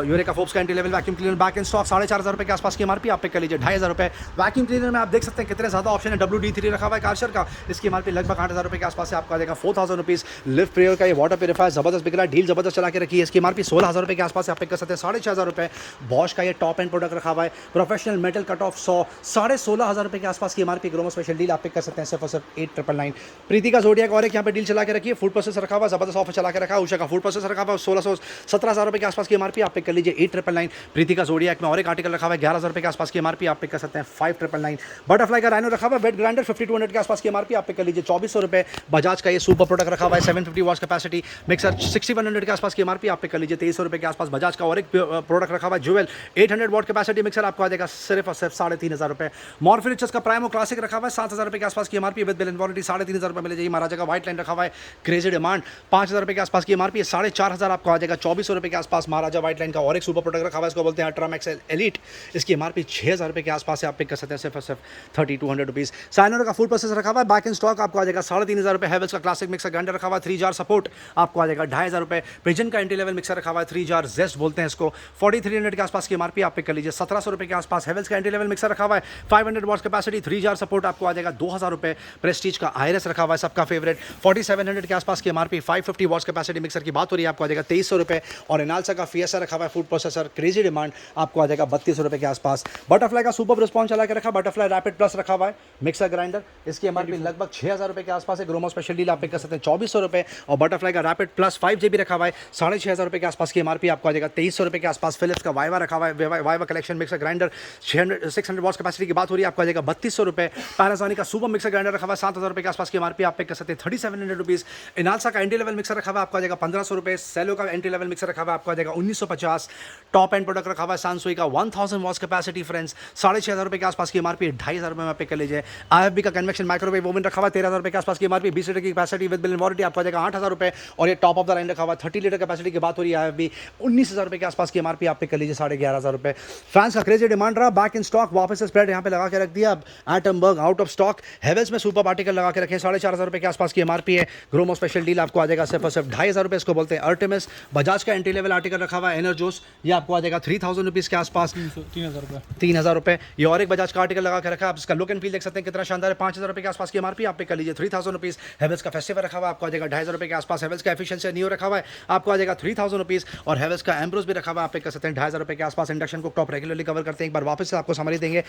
Eureka Forbes का entry level vacuum cleaner back in stock 4500 रुपये के आसपास की एमआरपी, आप पिक कर लीजिए 2500 रुपये। वैक्यूम क्लीनर में आप देख सकते हैं कितने ज़्यादा ऑप्शन है। WD3 रखा हुआ है कार्शर का, इसकी एमआरपी लगभग 8000 रुपये के आसपास है, आपको आ जाएगा 4000 रुपीज़। लिफ्ट प्रेयर का ये वाटर प्यूरीफायर ज़बरदस्त बिक रहा है, डील ज़बरदस्त चला के रखी है, इसकी एमआरपी 16000 रुपये के आसपास है, आप पिक कर सकते हैं 6500 रुपये। बॉश का ये टॉप एंड प्रोडक्ट रखा हुआ है, प्रोफेशनल मेटल कट ऑफ 100, 16500 रुपये के आसपास की एमआरपी। ग्रोमो स्पेशल डील आप पिक कर सकते हैं सिर्फ और सिर्फ 8999। प्रीति का जोडियाक और एक यहाँ पे डील चला के रखी है, फूड प्रोसेस रखा हुआ है, ज़बरदस्त ऑफर चला के रखा है। उषा का फूड प्रोसेस रखा हुआ है 17000 रुपये के आसपास की एमआरपी, आप पिक कर लीजिए 8999। प्रीति का जोडियाक में और एक आर्टिकल रखा हुआ है 11000 रुपये के आसपास की एमआरपी, आप पिक कर सकते हैं 5999। बटरफ्लाई का राइनो रखा हुआ है, वेट ग्राइंडर 5200 के आसपास की एमआरपी, आप पिक कर लीजिए 2400 रुपये। बजाज का ये सुपर प्रोडक्ट रखा हुआ है 750 वॉट्स कैपेसिटी मिक्सर 6100 के आसपास की एमआरपी, आप पिक कर लीजिए 2300 रुपये के आसपास। बजाज का और एक प्रोडक्ट रखा हुआ है ज्वेल 800 वॉट कैपेसिटी मिक्सर, आपको आ जाएगा सिर्फ और सिर्फ 3500 रुपये। मॉर्फिन रिचर्स का प्राइमो क्लासिक रखा हुआ है 7000 रुपये के आसपास की MRP, with bill and warranty 3500 रुपये मिल जाएगी। महाराजा का व्हाइट लाइन रखा हुआ है, क्रेजी डिमांड 5000 रुपये के आसपास की एमआरपी, 4500 आपको आ जाएगा 2400 रुपये के आसपास। महाराजा व्हाइट लाइन का और एक सुपर प्रोडक्ट रखा हुआ है, इसको बोलते हैं अल्ट्रामैक्स एलीट, इसकी एमआरपी 6000 रुपये के आसपास है, आप पिक कर सकते हैं सिर्फ और सिर्फ 3200 रुपीज़। साइनोर का फूड प्रोसेस रखा हुआ है, बैक इन स्टॉक आपको आ जाएगा 3500 रुपये। हेवल्स का क्लासिक मिक्सर ग्राइंडर रखा हुआ है 3 जार सपोर्ट, आपको आ जाएगा 2500 रुपये। पिजन का एंट्री लेवल मिक्सर रखा हुआ है 3 जार जेस्ट बोलते हैं इसको, 4300 के आसपास की एमआरपी, आप पिक कर लीजिए 1700 रुपये के आसपास। हेवल्स का एंट्री लेवल मिक्सर रखा हुआ है 500 वॉट्स कैपेसिटी 3 जार सपोर्ट, आपको आ जाएगा 2000 रुपये। प्रेस्टीज का आयरस रखा हुआ है सबका फेवरेट 4700 के आसपास की एमआरपी, 550 वॉट्स कैपेसिटी मिक्सर की बात हो रही है, आपको आ जाएगा 2300 रुपये। और एनाल्सा का फिएसा रखा हुआ है फूड प्रोसेसर, क्रेजी डिमांड, आपको आ जाएगा 3200 रुपये के आसपास। बटरफ्लाई का सुपर रिस्पॉन्स चला के रखा, बटरफ्लाई रैपिड प्लस रखा हुआ है मिक्सर ग्राइंडर, इसकी एमआरपी लगभग 6000 रुपये के आसपास है। ग्रोमो स्पेशल डील आप पिक कर सकते हैं 2400 रुपये। और बटरफ्लाई का रैपिड प्लस 5GB रखा हुआ है 6500 रुपये के आसपास की एमआरपी, आपको आ जाएगा 2300 रुपये के आसपास। फिलिप्स का वाइवा रखा हुआ है, Viva collection mixer grinder 600 watts capacity की बात हो रही है, आपको आ जाएगा 3200 रुपये। पैनासोनिक का सुपर मिक्सर ग्राइंडर रखा हुआ है 7000 रुपये के आसपास की एमआरपी, आप पिक कर सकते हैं 3700 रुपीज़। इनाल्सा का एंट्री लेवल मिक्सर रखा हुआ है, आपको आ जाएगा 1500 रुपये। सेलो का एंट्री लेवल मिक्सर रखा हुआ है, आपको आ जाएगा 1950। टॉप एंड प्रोडक्ट रखा हुआ है सांसुई का 1000 वॉट्स कैपेसिटी फ्रेंड्स, 6500 रुपये के आसपास की एमआरपी, 2500 रुपये में पिक कर लीजिए। IFB का कन्वेक्शन माइक्रोवेव ओवन रखा हुआ है 13,000 रुपये के आसपास की एमआरपी, 20 लीटर की capacity with bill and warranty, आपको आ जाएगा 8,000 रुपये। और ये टॉप ऑफ द लाइन रखा हुआ है 30 लीटर कैपेसिटी की बात हो रही है, IFB 19,000 रुपये के आसपास की एमआरपी, आप पिक कर लीजिए 11,500 रुपये। फैंस का क्रेजी डिमांड रहा, बैक इन स्टॉक, वापस से स्प्रेड यहाँ पे लगा के रख दिया। अब Atomberg out of stock, Havells में सुपर आर्टिकल लगा के रखे 4500 रुपये के आसपास की एमआरपी है। ग्रोमो स्पेशल डील आपको आ जाएगा सिर्फ और सिर्फ 2500 रुपये, इसको बोलते हैं अर्टेमिस। बजाज का एंट्री लेवल आर्टिकल रखा हुआ हुआ है एनर्जोस, ये आपको आ जाएगा 3000 रुपीज़ के आसपास, 3,000 रुपये। 3000 रुपये। ये और एक बजाज का आर्टिकल लगा के रखा है, आप इसका लुक एंड फील देख सकते हैं कितना शानदार है। 5000 रुपये के आसपास की एमआरपी, आप पे कर लीजिए 3000 रुपीज़। हेवल्स का फेस्टिवल रखा हुआ है, आपको आ जाएगा 2500 रुपये के आसपास। हेवल्स का एफिशिएंसी नियो रखा हुआ है, आपको आ जाएगा 3000 रुपीज़। और हेवल्स का एम्ब्रोस भी रखा हुआ है, आप पे कर सकते हैं 2500 रुपये के आसपास। इंडक्शन को टॉप रेगुलरली कवर करते हैं, एक बार वापस से आपको समरी देंगे।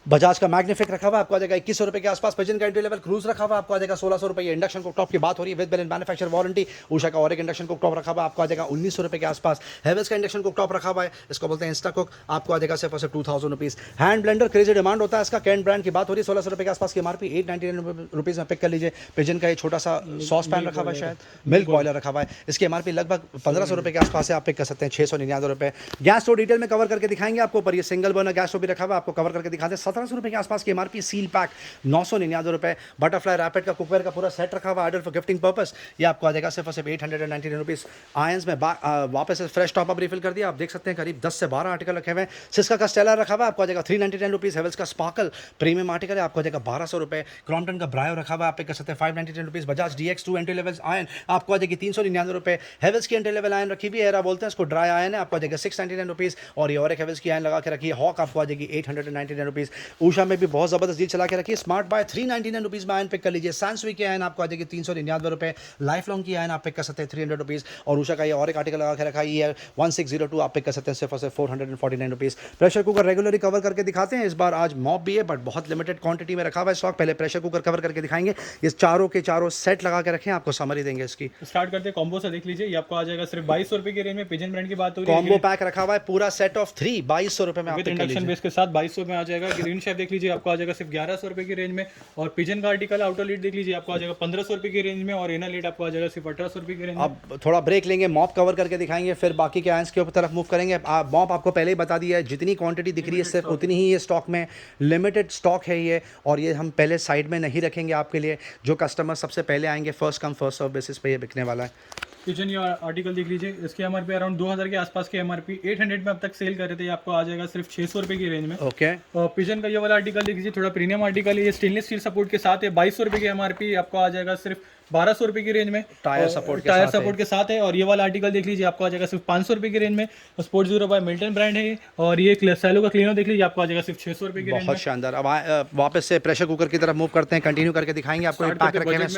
बजाज का मैग्निफिक रखा हुआ आपको आ जाएगा 2100 रुपये के आसपास। पिजन का एंट्री लेवल क्रूज रखा हुआ आपको आ जाएगा 1600 रुपये। ये इंडक्शन कुक टॉप की बात हो रही है, with bill manufacture warranty. Usha का और एक इंडक्शन कुक टॉप रखा हुआ आपको आ जाएगा 1900 रुपये के आसपास। हेवल्स का इंडक्शन कुक टॉप रखा हुआ है, इसको बोलते हैं इंस्टा कुक, आपको आ जाएगा सिर्फ और सिर्फ 2000 rupees. Hand blender crazy demand होता है इसका, कैन ब्रांड की बात हो रही है, 1600 रुपये के आसपास की एमआरपी, 899 रुपीज़ में पिक कर लीजिए। पिजन का ये छोटा सा सॉस पैन रखा हुआ है, शायद मिल्क बॉयलर रखा हुआ है, इसकी एमआरपी लगभग 1500 रुपये के आसपास है, आप पिक कर सकते हैं 699 रुपये। गैस स्टोव डिटेल में कवर करके दिखाएंगे आपको, पर ये सिंगल बर्नर गैस स्टोव भी रखा हुआ आपको कवर करके दिखाते हैं 1700 रुपये के आसपास की एमआरपी। सील पैक 999 रुपये। बटरफ्लाई रैपिड का कुकवेयर का पूरा सेट रखा हुआ, ऑर्डर फॉर गिफ्टिंग पर्पस, ये आपको आ जाएगा सिर्फ और सिर्फ 899 रुपीज़। आयंस में वापस से फ्रेश टॉप अप रिफिल कर दिया, आप देख सकते हैं करीब 10 से 12 आर्टिकल रखे हुए हैं। सिस्का का स्टेलर रखा हुआ आपको आ जाएगा 399 रुपीज़। हेवल्स का स्पार्कल प्रीमियम आर्टिकल है, आपको आ जाएगा 1200 रुपये। क्रॉम्पटन का ब्रायो रखा हुआ आप पे कर सकते हैं 599 rupees. Bajaj DX2 entry level ion आपको आ जाएगी 399 रुपये। हेवल्स की एंट्री लेवल आयन रखी हुई है, एरा बोलते हैं इसको, ड्राई आयन है, आपको आ जाएगा 699 रुपीज़। और ये और एक हेवल्स की आयन लगा के रखी है हॉक, आपको आ जाएगी 899 रुपीज़। उषा में भी बहुत ज़बरदस्त डील चला के रखी है, स्मार्ट बाय 399 रुपीज़ में आयन पिक कर लीजिए। सैनसुई की आयन आपको आ जाएगी 399 रुपये। लाइफ लॉन्ग की आयन आप पिक कर सकते हैं 300 रुपीज़। और उषा का ये और एक आर्टिकल लगा के रखा है, ये 1602 आप पिक कर सकते हैं सिर्फ और सिर्फ 449 rupees. Pressure cooker regularly cover करके दिखाते हैं, इस बार आज मॉप भी है बट बहुत लिमिटेड क्वांटिटी में रखा हुआ है स्टॉक। पहले प्रेशर कुकर कवर करके दिखाएंगे, ये चारों के चारों सेट लगा के रखें, आपको समरी देंगे इसकी। स्टार्ट करते हैं कॉम्बो से, देख लीजिए ये आपको आ जाएगा सिर्फ 2200 रुपये की रेंज में। पिजन ब्रांड की बात हो रही है, कॉम्बो पैक रखा हुआ है पूरा सेट ऑफ 3 2200 रुपये में आप विद पिक कर इंडक्शन लीजिए। बेस के साथ 2200 में आ जाएगा। ग्रीन शेफ देख लीजिए आपको आ जाएगा सिर्फ 1100 रुपये की रेंज में। और पिजन का आर्टिकल आउटर लीड देख लीजिए आपको आ जाएगा 1500 रुपये की रेंज में। और इनर लीड आपको आ जाएगा सिर्फ 1800 रुपये की रेंज में। अब थोड़ा ब्रेक लेंगे, मॉप कवर करके दिखाएंगे, फिर बाकी के आयंस के ऊपर तरफ मूव करेंगे। मॉप आपको पहले ही बता दिया है, जितनी क्वांटिटी दिख रही है सिर्फ उतनी ही ये स्टॉक में, लिमिटेड स्टॉक है ये। और ये हम पहले साइड में नहीं रखेंगे आपके लिए, जो कस्टमर सबसे पहले आएंगे first come first serve basis पे ये बिकने वाला है। पिजन ये आर्टिकल देख लीजिए, इसकी एमआरपी अराउंड 2000 के आसपास की एमआरपी 800 में अब तक सेल कर रहे थे, ये आपको आ जाएगा सिर्फ 600 रुपये की रेंज में। ओके। पिजन का ये वाला आर्टिकल देख लीजिए, थोड़ा प्रीमियम आर्टिकल है, ये स्टेनलेस स्टील सपोर्ट के साथ है, 2200 रुपये की एमआरपी आपको आ जाएगा सिर्फ 1200 रुपये की रेंज में। टायर सपोर्ट के साथ है। और ये वाला आर्टिकल देख लीजिए आपको आ जाएगा सिर्फ 500 रुपये की रेंज में। स्पोर्ट 0 बाय मिल्टन ब्रांड है। और ये सैलो का क्लीनर देख लीजिए आपको आ जाएगा सिर्फ 600 रुपये की रेंज में। बहुत शानदार। अब वापस से प्रेशर कुकर की तरफ मूव करते हैं, कंटिन्यू करके दिखाएंगे आपको। ये पैक रखे हैं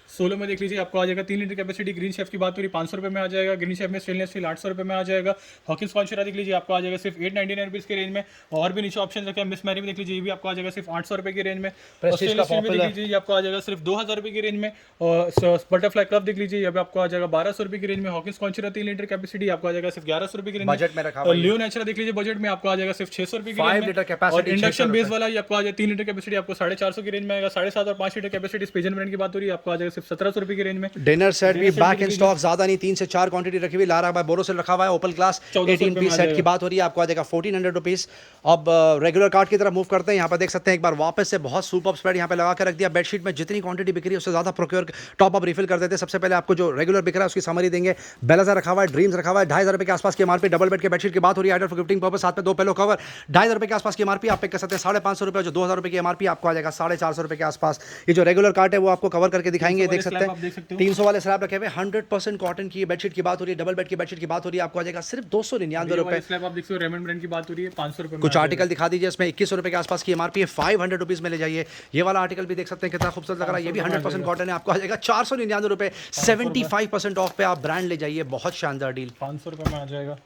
सोलो में देख लीजिए आपको आ जाएगा 3 लीटर कैपेसिटी। ग्रीन शेफ की बात हो रही 500 रुपये में आ जाएगा। ग्रीन शेफ में स्टेनलेस स्टील 800 रुपये में आ जाएगा। हॉकिंस कॉन्शरा देख लीजिए आपको आ जाएगा सिर्फ 899 रुपीज़ की रेंज में। और भी नीचे ऑप्शन रखे हैं, मिस मैरी में देख लीजिए, ये भी आपको आ जाएगा सिर्फ 800 रुपये की रेंज में। स्टेनलेस स्टील में देख लीजिए ये आपको आ जाएगा सिर्फ 2000 रुपये की रेंज में। और बटरफ्लाई कप देख लीजिए, ये आपको आ जाएगा 1200 रुपये की रेंज में। हॉकिंस कॉन्शरा 3 लीटर कैपेसिटी आपको आ जाएगा सिर्फ 1100 रुपये की रेंज बजट में रखा हुआ है। लियो नेचुरा देख लीजिए, बजट में आपको आ जाएगा सिर्फ 600 रुपये की 5 रेंज लीटर में। कैपेसिटी और इंडक्शन बेस वाला ये आपको आ जाएगा 3 लीटर कैपेसिटी आपको 450 की रेंज में आएगा। 7.5 और 5 लीटर कैपेसिटी पिजन ब्रांड की बात हो रही है, आपको आ जाएगा सिर्फ 1700 रुपये की रेंज में। डिनर सेट भी बैक इन स्टॉक, ज्यादा नहीं, 3 से 4 क्वांटिटी रखी हुई। लारा बाय बोरोसिल रखा हुआ है, ओपल क्लास 18 पीस सेट की बात हो रही है, आपको आ जाएगा 1400 रुपीज़। अब रेगुलर कार्ड की तरफ मूव करते हैं, यहाँ पर देख सकते हैं एक बार वापस से बहुत सुपर स्प्रेड यहाँ पे लगा के रख दिया। बेडशीट में जितनी क्वांटिटी बिक रही है उससे ज्यादा प्रोक्योर टॉप अप रिफिल कर देते हैं। सबसे पहले आपको जो रेगुलर बिक रहा है उसकी समरी देंगे। बेलाजा रखा हुआ है, ड्रीम्स रखा हुआ है, 2500 रुपये के आसपास की एमआरपी। डबल बेड के बेडशीट की बात हो रही है, ऑर्डर फॉर गिफ्टिंग पर्पस, साथ में 2 पिलो कवर, 2500 रुपये के आसपास की एमआरपी आप पे कर सकते हैं 550 रुपये। जो 2000 रुपये की एमआरपी आपको आ जाएगा 450 रुपये के आसपास। ये जो रेगुलर कार्ड है वो आपको कवर करके दिखाएंगे, देख सकते हैं 300 वाले स्लैब रखे हुए, 100% कॉटन की बेडशीट की बात हो रही है। डबल बेड की बेडशीट की बात हो रही है, आपको आ जाएगा सिर्फ 299 रुपये। स्लैब आप देख सकते हो, रेमंड ब्रांड की बात हो रही है 500 रुपये। कुछ आर्टिकल दिखा दीजिए, इसमें 2100 रुपये के आसपास की एमआरपी है, 500 रुपीज़ में ले जाइए। ये वाला आर्टिकल भी देख सकते हैं कितना खूबसूरत लग रहा है, ये भी 100% कॉटन है, आपको आ जाएगा 499 रुपये। 75% ऑफ पे आप ब्रांड ले जाइए, बहुत शानदार डील। 500 रुपये में आ जाएगा,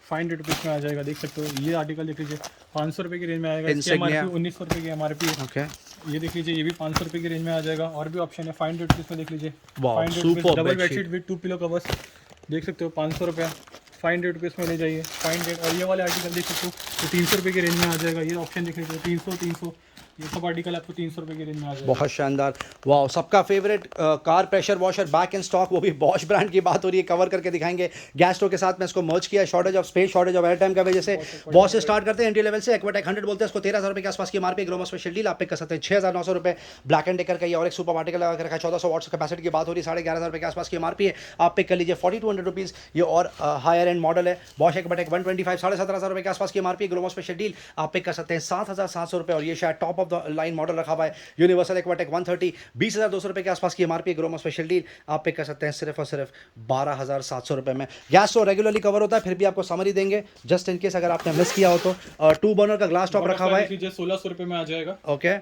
500 रुपीज़ में आ जाएगा, देख सकते हो। ये आर्टिकल देख लीजिए 500 रुपये की रेंज में आएगा, इसकी एमआरपी 1900 रुपये की एमआरपी है। ओके, ये देख लीजिए, ये भी 500 रुपये की रेंज में आ जाएगा। और भी ऑप्शन है 500 रुपीज़ में, देख लीजिए वाह, 500 super double bedsheet. Bedsheet with 2 pillow covers, देख सकते हो 500 रुपये, 500 रुपीज़ में ले जाइए 500। और ये वाले आर्टिकल देख सकते हो, तो 300 रुपये की रेंज में आ जाएगा। ये ऑप्शन देख लीजिए 300, ये सब आर्टिकल आपको 300 रुपये की रेंज में आ जाएगा। बहुत शानदार। वाह, सबका favourite car pressure washer back in stock, वो भी बॉश ब्रांड की बात हो रही है, कवर करके दिखाएंगे। गैस स्टोव के साथ में इसको मर्ज किया, shortage of space, shortage of air time की वजह से। बॉश से स्टार्ट करते हैं एंट्री लेवल से, एक्वाटेक 100 बोलते हैं इसको, 13,000 रुपये के आसपास की एमआरपी। ग्रोमा स्पेशल डील आप पिक कर सकते हैं 6,900 रुपये। ब्लैक एंड डेकर का ये और एक सुपर आर्टिकल लगा कर रखा है, 1400 वाट्स कैपेसिटी की बात हो रही है, 11,500 रुपये के आसपास की एमआरपी है, आप पिक कर लीजिए 4200 रुपीज़। ये और हायर एंड मॉडल है, बॉश एक्वाटेक 125, 17,500 रुपये के आसपास की एमआरपी। ग्रोमा स्पेशल डील आप पिक कर सकते हैं 7,700 रुपये। और ये शायद top of the line model रखा हुआ है यूनिवर्सल एक्वाटेक 130 20,200 रुपये के आसपास की एमआरपी ग्रोमो स्पेशल डील आप पे कर सकते हैं सिर्फ और सिर्फ 12,700 रुपये में। गैस तो रेगुलरली कवर होता है, फिर भी आपको समरी देंगे जस्ट इन केस अगर आपने मिस किया हो तो। 2 बर्नर का ग्लास टॉप रखा हुआ है, 1600 रुपये में आ जाएगा। ओके,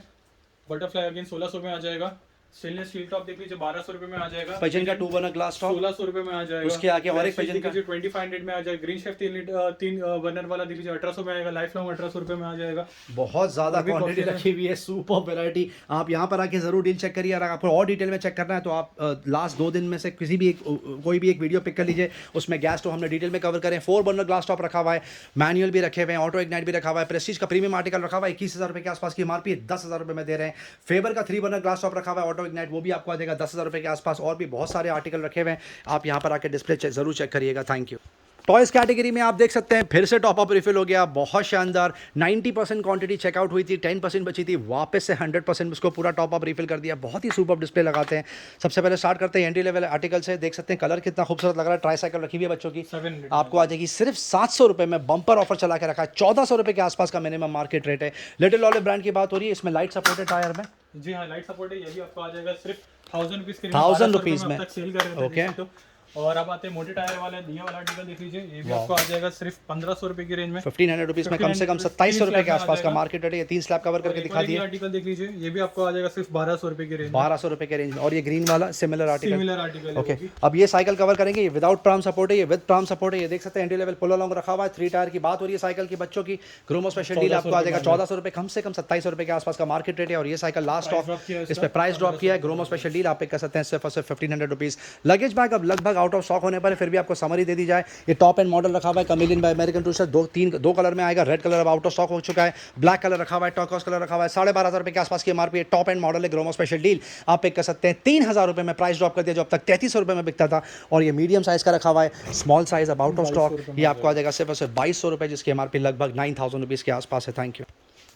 बटरफ्लाई अगेन 1600 में आ जाएगा। स्टेनलेस स्टील टॉप देख लीजिए 1200 रुपये में आ जाएगा। पिजन का 2 बर्नर ग्लास टॉप 1600 रुपये में आ जाएगा। उसके आगे और एक पिजन का 2500 में आ जाएगा। ग्रीन शेफ 3 बर्नर वाला देख लीजिए 1800 में आएगा। लाइफ लॉन्ग 1800 रुपये में आ जाएगा। बहुत ज़्यादा क्वांटिटी रखी हुई है, सुपर वैरायटी। आप यहाँ पर आके जरूर डील चेक करिए। अगर आपको और डिटेल में चेक करना है तो आप लास्ट 2 दिन में से किसी भी कोई भी एक वीडियो पिक कर लीजिए, उसमें गैस तो हमने डिटेल में कवर करें। 4 बर्नर ग्लास टॉप रखा हुआ है, मैनुअल भी रखे हुए हैं, ऑटो इग्नाइट भी रखा हुआ है। प्रेस्टीज का प्रीमियम आर्टिकल रखा हुआ है 21,000 रुपये के आसपास की एमआरपी 10,000 रुपये में दे रहे हैं। फेबर का 3 बर्नर ग्लास टॉप रखा हुआ है ऑटो इग्नाइट, वो भी आपको आ जाएगा 10,000 रुपये के आसपास। और भी बहुत सारे आर्टिकल रखे हुए हैं, आप यहाँ पर आके डिस्प्ले जरूर चेक करिएगा। Thank you. टॉयज़ कैटेगरी में आप देख सकते हैं फिर से टॉप अप रिफिल हो गया, बहुत शानदार। 90% क्वांटिटी चेकआउट हुई थी, 10% बची थी, वापस से 100% उसको पूरा टॉप अप रिफिल कर दिया। बहुत ही सुपर डिस्प्ले लगाते हैं। सबसे पहले स्टार्ट करते हैं एंट्री लेवल आर्टिकल से। देख सकते हैं कलर कितना खूबसूरत लग रहा है। ट्राईसाइकिल रखी हुई है बच्चों की, आपको आ जाएगी सिर्फ 700 रुपये में। बंपर ऑफर चला के रखा है, 1400 रुपये के आसपास का मिनिमम मार्केट रेट है। लिटिल ऑलिव ब्रांड की बात हो रही है, इसमें लाइट सपोर्टेड टायर में। जी हाँ, लाइट सपोर्ट है। ये भी आपको आ जाएगा सिर्फ 1000 रुपीज़ के 1000 रुपीज़ में सेल कर रहे हैं। ओके, और अब आते हैं मोटे टायर वाले। ये वाला आर्टिकल देख लीजिए, ये भी आपको आ जाएगा सिर्फ 1500 रुपये की रेंज में। 1500 रुपीज़ में कम से कम 2700 रुपये के आसपास का मार्केट रेट है। ये 3 स्लैब कवर करके दिखा दिए। आर्टिकल देख लीजिए, ये भी आपको आ जाएगा सिर्फ 1200 रुपये की रेंज, 1200 रुपये के रेंज में। और ये ग्रीन वाला सिमिलर आर्टिकल ओके। अब ये साइकिल कवर करेंगे, ये विदाउट प्राम सपोर्ट है, ये विद प्राम सपोर्ट है। ये देख सकते हैं एंट्री लेवल पुल अलोंग रखा हुआ है। 3 टायर की बात हो रही है साइकिल की बच्चों की। ग्रोमो स्पेशल डील आपको आ जाएगा 1400 रुपये, कम से कम 2700 रुपये के आसपास का मार्केट रेट है। और ये साइकिल लास्ट ऑफ इस पर प्राइस ड्रॉप किया है। ग्रोमो स्पेशल डील आप पे कर सकते हैं सिर्फ और सिर्फ 1500 रुपीज़। लगेज बैग अब लगभग आउट ऑफ स्टॉक होने पर फिर भी आपको समरी दे दी जाए। ये टॉप एंड मॉडल रखा हुआ है chameleon bye American tourist, 2 colour में आएगा। रेड कलर अब आउट ऑफ स्टॉक हो चुका है, ब्लैक कलर रखा हुआ है, टर्कोइज कलर रखा हुआ है। 12,500 रुपये के आसपास की एमआरपी है। टॉप एंड मॉडल है, ग्रोमो स्पेशल डील आप पे कर सकते हैं 3000 रुपये में। प्राइस ड्रॉप कर दिया, जो अब तक 3300 रुपये में बिकता था। और ये मीडियम साइज का रखा हुआ है, स्मॉल साइज अब आउट ऑफ स्टॉक। ये आपको आ जाएगा सिर्फ और सिर्फ 2200 रुपये, जिसकी एमआरपी लगभग 9000 रुपीज़ के आसपास है। Thank you.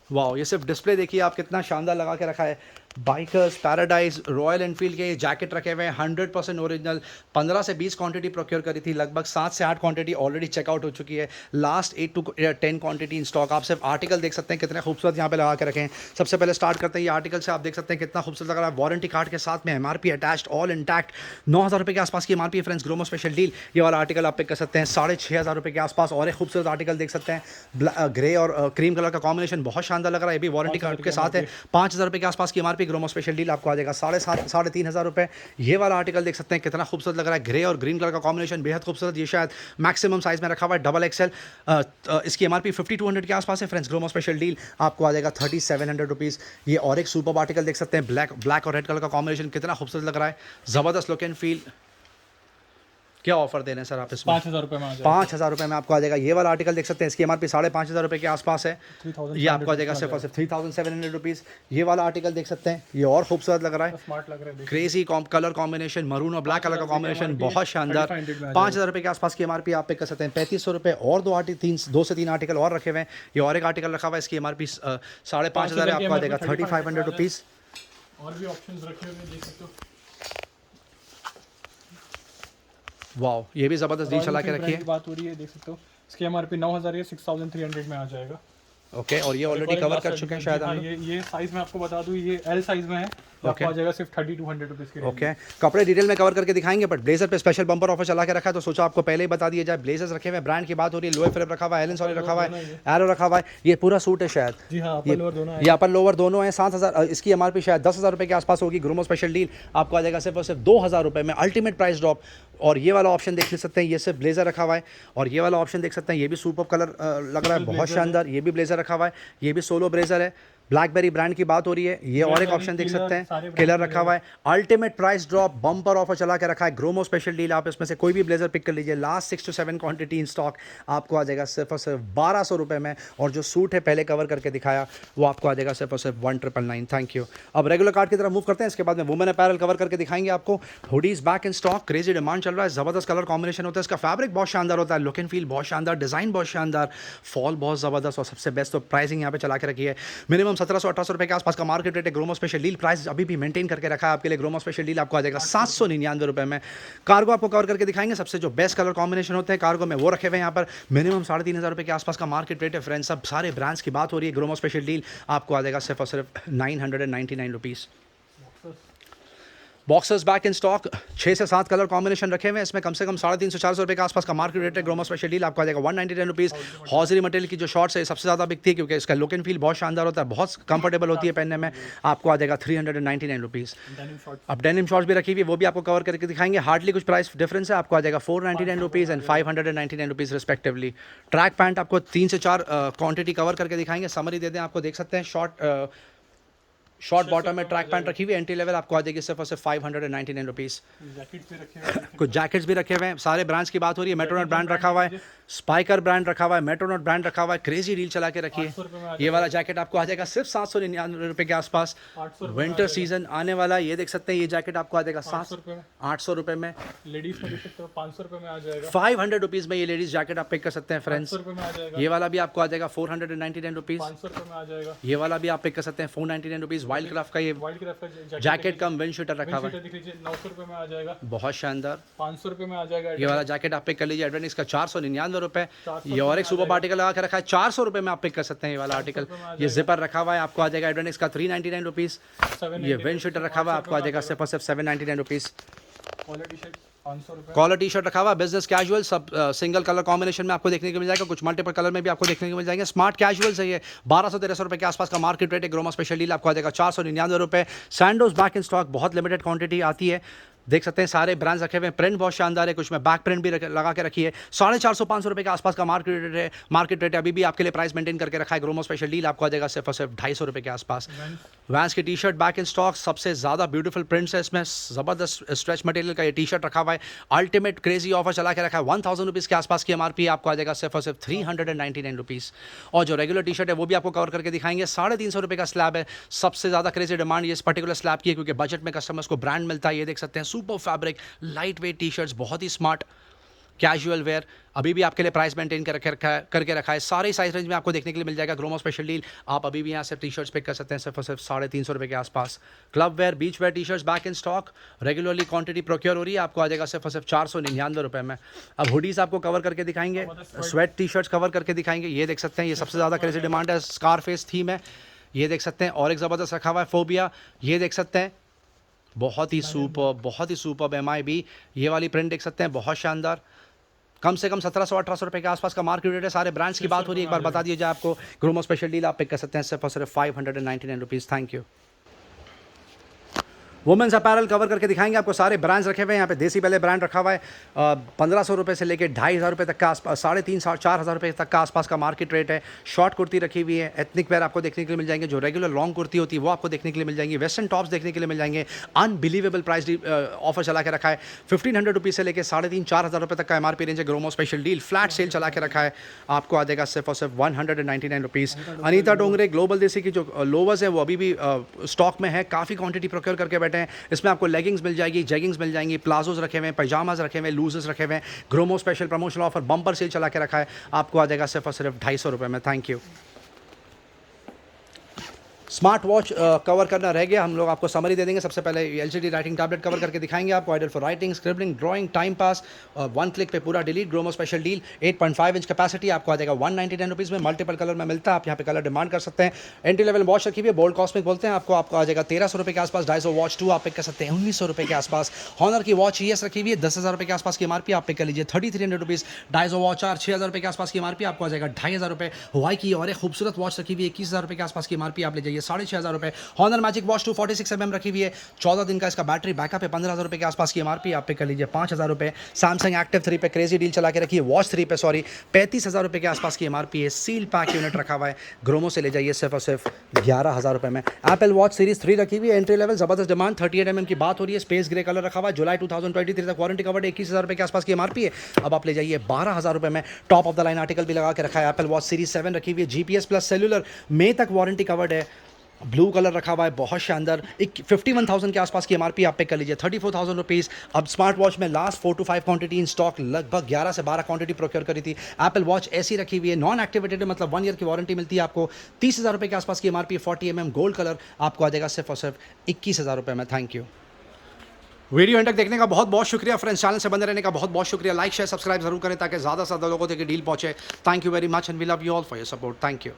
वाह, ये सिर्फ डिस्प्ले देखिए आप, कितना शानदार लगा के रखा है। बाइकर्स पैराडाइज रॉयल एनफील्ड के जैकेट रखे हुए हैं 100% ओरिजिनल। 15 से 20 क्वांटिटी प्रोक्योर करी थी, लगभग 7 से 8 क्वांटिटी ऑलरेडी चेकआउट हो चुकी है। Last 8 to 10 quantity in stock. आप सिर्फ आर्टिकल देख सकते हैं कितने खूबसूरत यहाँ पे लगा के रखे हैं। सबसे पहले स्टार्ट करते हैं ये आर्टिकल से। आप देख सकते हैं कितना खूबसूरत लग रहा है, वारंटी कार्ड के साथ में, एमआरपी अटैच्ड, ऑल इंटैक्ट। 9000 रुपये के आसपास की एमआरपी है फ्रेंड्स। ग्रोमो स्पेशल डील ये वाला आर्टिकल आप पिक कर सकते हैं 6500 रुपये के आसपास। और एक खूबसूरत आर्टिकल देख सकते हैं, ग्रे और क्रीम कलर का कॉम्बिनेशन बहुत शानदार लग रहा है। ये भी वारंटी कार्ड के साथ है। 5000 रुपये के आसपास की एमआरपी। ग्रोमो स्पेशल डील आपको आ जाएगा 3,500 रुपये। ये वाला आर्टिकल देख सकते हैं कितना खूबसूरत लग रहा है, ग्रे और ग्रीन कलर का कॉम्बिनेशन बेहद खूबसूरत। ये शायद मैक्सिमम साइज में रखा हुआ है, डबल एक्सएल। इसकी एमआरपी 5200 के आसपास है फ्रेंड्स। ग्रोमो स्पेशल डील आपको आ जाएगा 3700 रुपीज़। ये और एक सुपर आर्टिकल देख सकते हैं, ब्लैक और रेड कलर का कॉम्बिनेशन कितना खूबसूरत लग रहा है, ज़बरदस्त लुक एंड फील। क्या ऑफर दे रहे हैं सर आप इसमें? 5000 रुपये में आ जाएगा। 5000 रुपये में आपको आ जाएगा। ये वाला आर्टिकल देख सकते हैं, इसकी एमआरपी 5500 रुपये के आसपास है। ये आपको आ जाएगा सिर्फ और सिर्फ 3700 रुपीज़। ये वाला आर्टिकल देख सकते हैं, ये और खूबसूरत लग रहा है, स्मार्ट लग रहा है। क्रेजी कलर कॉम्बिनेशन, मरून और ब्लैक कलर का कॉम्बिनेशन बहुत शानदार। 5000 रुपये के आसपास की एमआरपी आप पे कर सकते हैं 3500 रुपये। और 2 से 3 आर्टिकल और रखे हुए हैं। ये और एक आर्टिकल रखा हुआ है, इसकी एमआरपी 5500 है, आपको आ जाएगा 3500 रुपीज़। और भी ऑप्शंस रखे हुए हैं, देख सकते हो। वाह, ये भी ज़बरदस्त डील चला के रखी है। बात हो रही है, देख सकते हो। इसकी एमआरपी 9000 है, 6300 में आ जाएगा। ओके, और ये ऑलरेडी कवर कर चुके हैं शायद हम। ये साइज में आपको बता दूं, ये एल साइज में है। आपको आ जाएगा सिर्फ 3200 रुपीज़ की। ओके, कपड़े डिटेल में कवर करके दिखाएंगे, बट ब्लेजर पे स्पेशल बम्पर ऑफर चला के रखा है, तो सोचा आपको पहले ही बता दिया जाए। ब्लेजर्स रखे हुए हैं, ब्रांड की बात हो रही है, लोअर फिलिप रखा हुआ है, एलन सॉरी रखा हुआ है, एरो रखा हुआ है। ये पूरा सूट है शायद। जी हाँ, अपर लोअर दोनों है। ये अपर लोअर दोनों है। 7000, इसकी एमआरपी शायद 10,000 रुपये के आसपास होगी। ग्रोमो स्पेशल डील आपको आ जाएगा सिर्फ और सिर्फ 2000 रुपये में, अल्टीमेट प्राइस ड्रॉप। और ये वाला ऑप्शन देख सकते हैं, ये सिर्फ ब्लेजर रखा हुआ है। और ये वाला ऑप्शन देख सकते हैं, ये भी सुपर कलर लग रहा है, बहुत शानदार। ये भी ब्लेजर रखा हुआ है, ये भी सोलो ब्लेजर है। ब्लैकबेरी ब्रांड की बात हो रही है। ये और एक ऑप्शन देख सकते हैं, किलर रखा हुआ है। Ultimate price drop, bumper offer चला के रखा है। ग्रोमो स्पेशल डील आप इसमें से कोई भी ब्लेजर पिक कर लीजिए। Last 6 to 7 quantity in stock, आपको आ जाएगा सिर्फ और सिर्फ 1200 रुपये में। और जो सूट है पहले कवर करके दिखाया, वो आपको आ जाएगा सिर्फ और सिर्फ 1999। Thank you. अब रेगुलर कार्ड की तरफ मूव करते हैं, इसके बाद में वुमेन अपैरल कवर करके दिखाएंगे आपको। Hoodies back in stock, crazy demand चल रहा है, जबरदस्त कलर कॉम्बिनेशन होता है, इसका फैब्रिक बहुत शानदार होता है, लुक एंड फील बहुत शानदार, डिजाइन बहुत शानदार, फॉल बहुत जबरदस्त, और सबसे बेस्ट तो प्राइसिंग यहाँ पे चला के रखी है। मिनिमम कम 1700-1800 रुपये के आसपास का मार्केट रेट है। ग्रोमो स्पेशल डील प्राइस अभी भी मेंटेन करके रखा है आपके लिए। ग्रोमो स्पेशल डील आपको आ जाएगा 799 रुपये में। कार्गो आपको कवर करके दिखाएंगे, सबसे जो बेस्ट कलर कॉम्बिनेशन होते हैं कार्गो में वो रखे हुए हैं यहाँ पर। मिनिमम 3500 रुपये के आसपास का मार्केट रेट है फ्रेंड्स। सब सारे ब्रांड्स की बात हो रही है। ग्रोमो स्पेशल डील आपको आ जाएगा सिर्फ और सिर्फ 999 rupees. Boxers back in stock, 6 से 7 कलर कॉम्बिनेशन रखे हुए हैं। इसमें कम से कम 350-400 रुपये के आसपास का मार्केट रेट है। ग्रोमो स्पेशल डील आपको आ जाएगा 199 रुपीज़। हॉजरी मटेरियल की जो शॉर्ट्स है सबसे ज़्यादा बिकती है क्योंकि इसका लुक एंड फील बहुत शानदार होता है, बहुत कंफर्टेबल होती है पहनने में। आपको आ जाएगा 399 रुपीज़। अब डेनिम शॉर्ट्स भी रखी हुई है, वो भी आपको कवर करके दिखाएंगे। हार्डली कुछ प्राइस डिफरेंस है। आपको आ जाएगा 499 rupees and 599 rupees respectively. Track pant आपको 3 से 4 क्वांटिटी कवर करके दिखाएंगे। समरी दे दें आपको, देख सकते हैं शॉर्ट बॉटम में ट्रैक पैंट रखी हुई है। एंट्री लेवल आपको आ जाएगी सिर्फ और सिर्फ 599 रुपीज़। कुछ जैकेट्स भी रखे हुए हैं। सारे ब्रांड्स की बात हो रही है। मेट्रोनॉट ब्रांड रखा हुआ है, स्पाइकर ब्रांड रखा हुआ है, मेट्रोनॉट ब्रांड रखा हुआ है। क्रेजी डील चला के रखी है। ये वाला जैकेट आपको आ जाएगा सिर्फ 799 रुपये के आसपास। विंटर सीजन आने वाला, ये देख सकते हैं। ये जैकेट आपको आ जाएगा 800 रुपये में। लेडीज में देख सकते हो 500 रुपये में आ जाएगा। 500 रुपीज़ में ये लेडीज जैकेट आप पिक कर सकते हैं फ्रेंड्स। ये वाला भी आपको आ जाएगा 499 रुपीज़। 500 रुपये में आ जाएगा। ये वाला भी आप पिक कर सकते हैं 499 रुपीज़। वाइल्ड क्राफ्ट का ये जैकेट कम विंड शूटर रखा हुआ है, 900 रुपये में आ जाएगा। बहुत शानदार। 500 रुपये में आ जाएगा। ये वाला जैकेट आप पिक कर लीजिए। एडवेंट इसका 499 रुपये। ये और एक सुपर आर्टिकल लगा के रखा है 400 रुपये में आप पिक कर सकते हैं। ये वाला आर्टिकल, ये जिपर रखा हुआ है, आपको आ जाएगा एडवेंट इसका 399 रुपीज़। ये विंड शूटर रखा हुआ है, आपको आ जाएगा सिर्फ और सिर्फ 799 रुपीज़। कॉलर टी शर्ट रखा हुआ बिजनेस कैजुअल, सब सिंगल कलर कॉम्बिनेशन में आपको देखने को मिल जाएगा। कुछ मल्टीपल कलर में भी आपको देखने को मिल जाएंगे। स्मार्ट कैजुअल्स है ये, 1200-1300 रुपये के आसपास का मार्केट रेट है। ग्रोमा स्पेशल डील आपको आ जाएगा 499 रुपये। सैंडोज बैक इन स्टॉक, बहुत लिमिटेड क्वांटिटी आती है। देख सकते हैं सारे ब्रांड्स रखे हुए हैं। प्रिंट बहुत शानदार है, कुछ में बैक प्रिंट भी लगा के रखी है। 450-500 रुपये के आसपास का मार्केट रेट है। अभी भी आपके लिए प्राइस मेंटेन करके रखा है। ग्रोमो स्पेशल डील आपको आ जाएगा सिर्फ और सिर्फ 250 रुपये के आसपास। वैंस की T shirt back in stock, सबसे ज़्यादा ब्यूटीफुल प्रिंट्स है इसमें। ज़बरदस्त स्ट्रेच मटेरियल का ये टी शर्ट रखा हुआ है। अल्टीमेट क्रेजी ऑफर चला के रखा है। 1000 रुपीज़ के आसपास की MRP आपको आ जाएगा सिर्फ और सिर्फ 399 रुपीज़। और जो रेगुलर टी शर्ट है वो भी आपको कवर करके दिखाएंगे। 350 रुपये का स्लैब है। सबसे ज़्यादा क्रेजी डिमांड इस पर्टिकुलर स्लैब की है क्योंकि बजट में कस्टमर्स को ब्रांड मिलता है। ये देख सकते हैं super fabric light weight T shirts, बहुत ही स्मार्ट कैजुअल वेयर। अभी भी आपके लिए प्राइस मेंटेन करके रखा है। सारे साइज रेंज में आपको देखने के लिए मिल जाएगा। ग्रोमो स्पेशल डील आप अभी भी यहाँ से टी शर्ट्स पिक कर सकते हैं सिर्फ और सिर्फ 350 रुपये के आसपास। Club wear, beach wear T shirts back in stock, regularly quantity procure हो रही है। आपको आ जाएगा सिर्फ और सिर्फ 499 रुपये में। अब हुडीज़ आपको कवर करके दिखाएंगे, स्वेट टी शर्ट्स कवर करके दिखाएंगे। ये देख सकते हैं, ये सबसे ज़्यादा क्रेजी डिमांड है। स्कारफेस थीम है, ये देख सकते हैं। और एक ज़बरदस्त रखा हुआ है फोबिया, ये देख सकते हैं। बहुत ही सुपर MIB, ये वाली प्रिंट देख सकते हैं, बहुत शानदार। कम से कम 1700-1800 रुपये के आसपास का मार्केट रेट है। सारे ब्रांड्स की बात हो रही है, एक बार बता दिया जाए आपको। ग्रोमो स्पेशल डील आप पिक कर सकते हैं सिर्फ और सिर्फ 599 rupees. Thank you. Women's apparel cover करके दिखाएंगे आपको। सारे ब्रांड्स रखे हुए हैं यहाँ पे। देसी पहले ब्रांड रखा हुआ है, 1500 रुपये से लेकर 2500 रुपये तक का आसपास, 3,500-4,000 रुपये तक का आसपास का मार्केट रेट है। शॉर्ट कुर्ती रखी हुई है। एथनिक वेयर आपको देखने के लिए मिल जाएंगे। जो रेगुलर लॉन्ग कुर्ती होती है वो आपको देखने के लिए मिल जाएंगी। वेस्टर्न टॉप्स देखने के लिए मिल जाएंगे। अनबिलीवेबल प्राइस ऑफर चला के रखा है। 1500 रुपीज़ से लेकर 3,500-4,000 रुपये तक का MRP रेंज है। Gromo special deal flat cell चला के रखा है। आपको आ जाएगा सिर्फ और सिर्फ 199 रुपीज़। अनीता डोंगरे ग्लोबल देसी की जो लोवर्स हैं वो अभी भी स्टॉक में है। काफ़ी क्वांटिटी प्रोक्योर करके बैठे हैं। इसमें आपको लेगिंग्स मिल जाएगी, जेगिंग्स मिल जाएंगी, प्लाजोज रखे हुए हैं, पैजामाज रखे हुए हैं, लूजर्स रखे हुए हैं। Gromo special promotional offer bumper cell चला के रखा है। आपको आ जाएगा सिर्फ और सिर्फ 250 रुपये में। Thank you. Smart watch cover करना रह गया, हम लोग आपको समरी दे देंगे। सबसे पहले LCD राइटिंग टैबलेट कवर करके दिखाएंगे आपको। Ideal for writing, scribbling, drawing, time pass, 1 click पे पूरा delete. Gromo special deal 8.5 inch capacity आपको आ जाएगा 199 रुपीज़ में। मल्टीपल कलर में मिलता है, आप यहाँ पे कलर डिमांड कर सकते हैं। एंट्री लेवल वॉच रखी हुई है, बोल्ड कॉस्मिक बोलते हैं। आपको आ जाएगा 1300 रुपये के आसपास। 250 वॉच 2 आप पिक कर सकते हैं 1900 रुपये के आसपास। हॉनर की वॉच ES रखी हुई है, 10,000 रुपये के आसपास की MRP आप पिक कर लीजिए 3300 रुपीज़। 250 वॉच 6,000 रुपये के आसपास की MRP आपको आ जाएगा 2,500 रुपये। हुआई की और एक खूबसूरत वॉच रखी हुई है 21,000 रुपये के आसपास की MRP आप ले जाइए 6,500 रुपये। हॉनर मैजिक वॉच 246 mm रखी हुई है, 14 दिन का इसका बैटरी बैकअप है, 15,000 रुपये के आसपास की MRP आप पे कर लीजिए 5,000 रुपये। सैमसंग एक्टिव 3 पे क्रेजी डील चला के रखी है, वॉच 3 पे 35,000 रुपये के आसपास की MRP है। सील पैक यूनिट रखा हुआ है, ग्रोमो से ले जाइए सिर्फ और सिर्फ 11,000 रुपये में। एप्पल वॉच सीरीज 3 रखी हुई है, एंट्री लेवल जबरदस्त डिमांड 38 mm की बात हो रही है। स्पेस ग्रे कलर रखा हुआ है, जुलाई 2023 तक वारंटी कवर्ड 21,000 रुपये के आसपास की MRP है। अब आप ले जाइए 12,000 रुपये में। Top of the line article भी लगा के रखा है। एप्पल वॉच सीरीज 7 रखी हुई है, GPS प्लस सेलुलर मई तक वारंटी कवर्ड है। ब्लू कलर रखा हुआ है, बहुत शानदार। एक 51,000 के आसपास की एमआरपी आप पे कर लीजिए, 34,000 रुपीज़। अब स्मार्ट वॉच में last 4 to 5 quantity in stock, लगभग 11 से 12 क्वांटिटी प्रोक्योर करी थी। एप्पल वॉच ऐसी रखी हुई है, नॉन एक्टिवेटेड, मतलब 1 ईयर की वारंटी मिलती है आपको। 30,000 रुपये के आसपास की एमआरपी, 40 गोल्ड कलर आपको आ जाएगा सिर्फ और सिर्फ 21,000 रुपये में। Thank you. वीडियो एंड तक देखने का बहुत बहुत शुक्रिया फ्रेंड्स, चैनल से बने रहने का बहुत बहुत शुक्रिया। लाइक शेयर सब्सक्राइब जरूर करें ताकि ज़्यादा से ज़्यादा लोगों तक ये डील पहुंचे। Thank you very much and we love you all for your support. Thank you.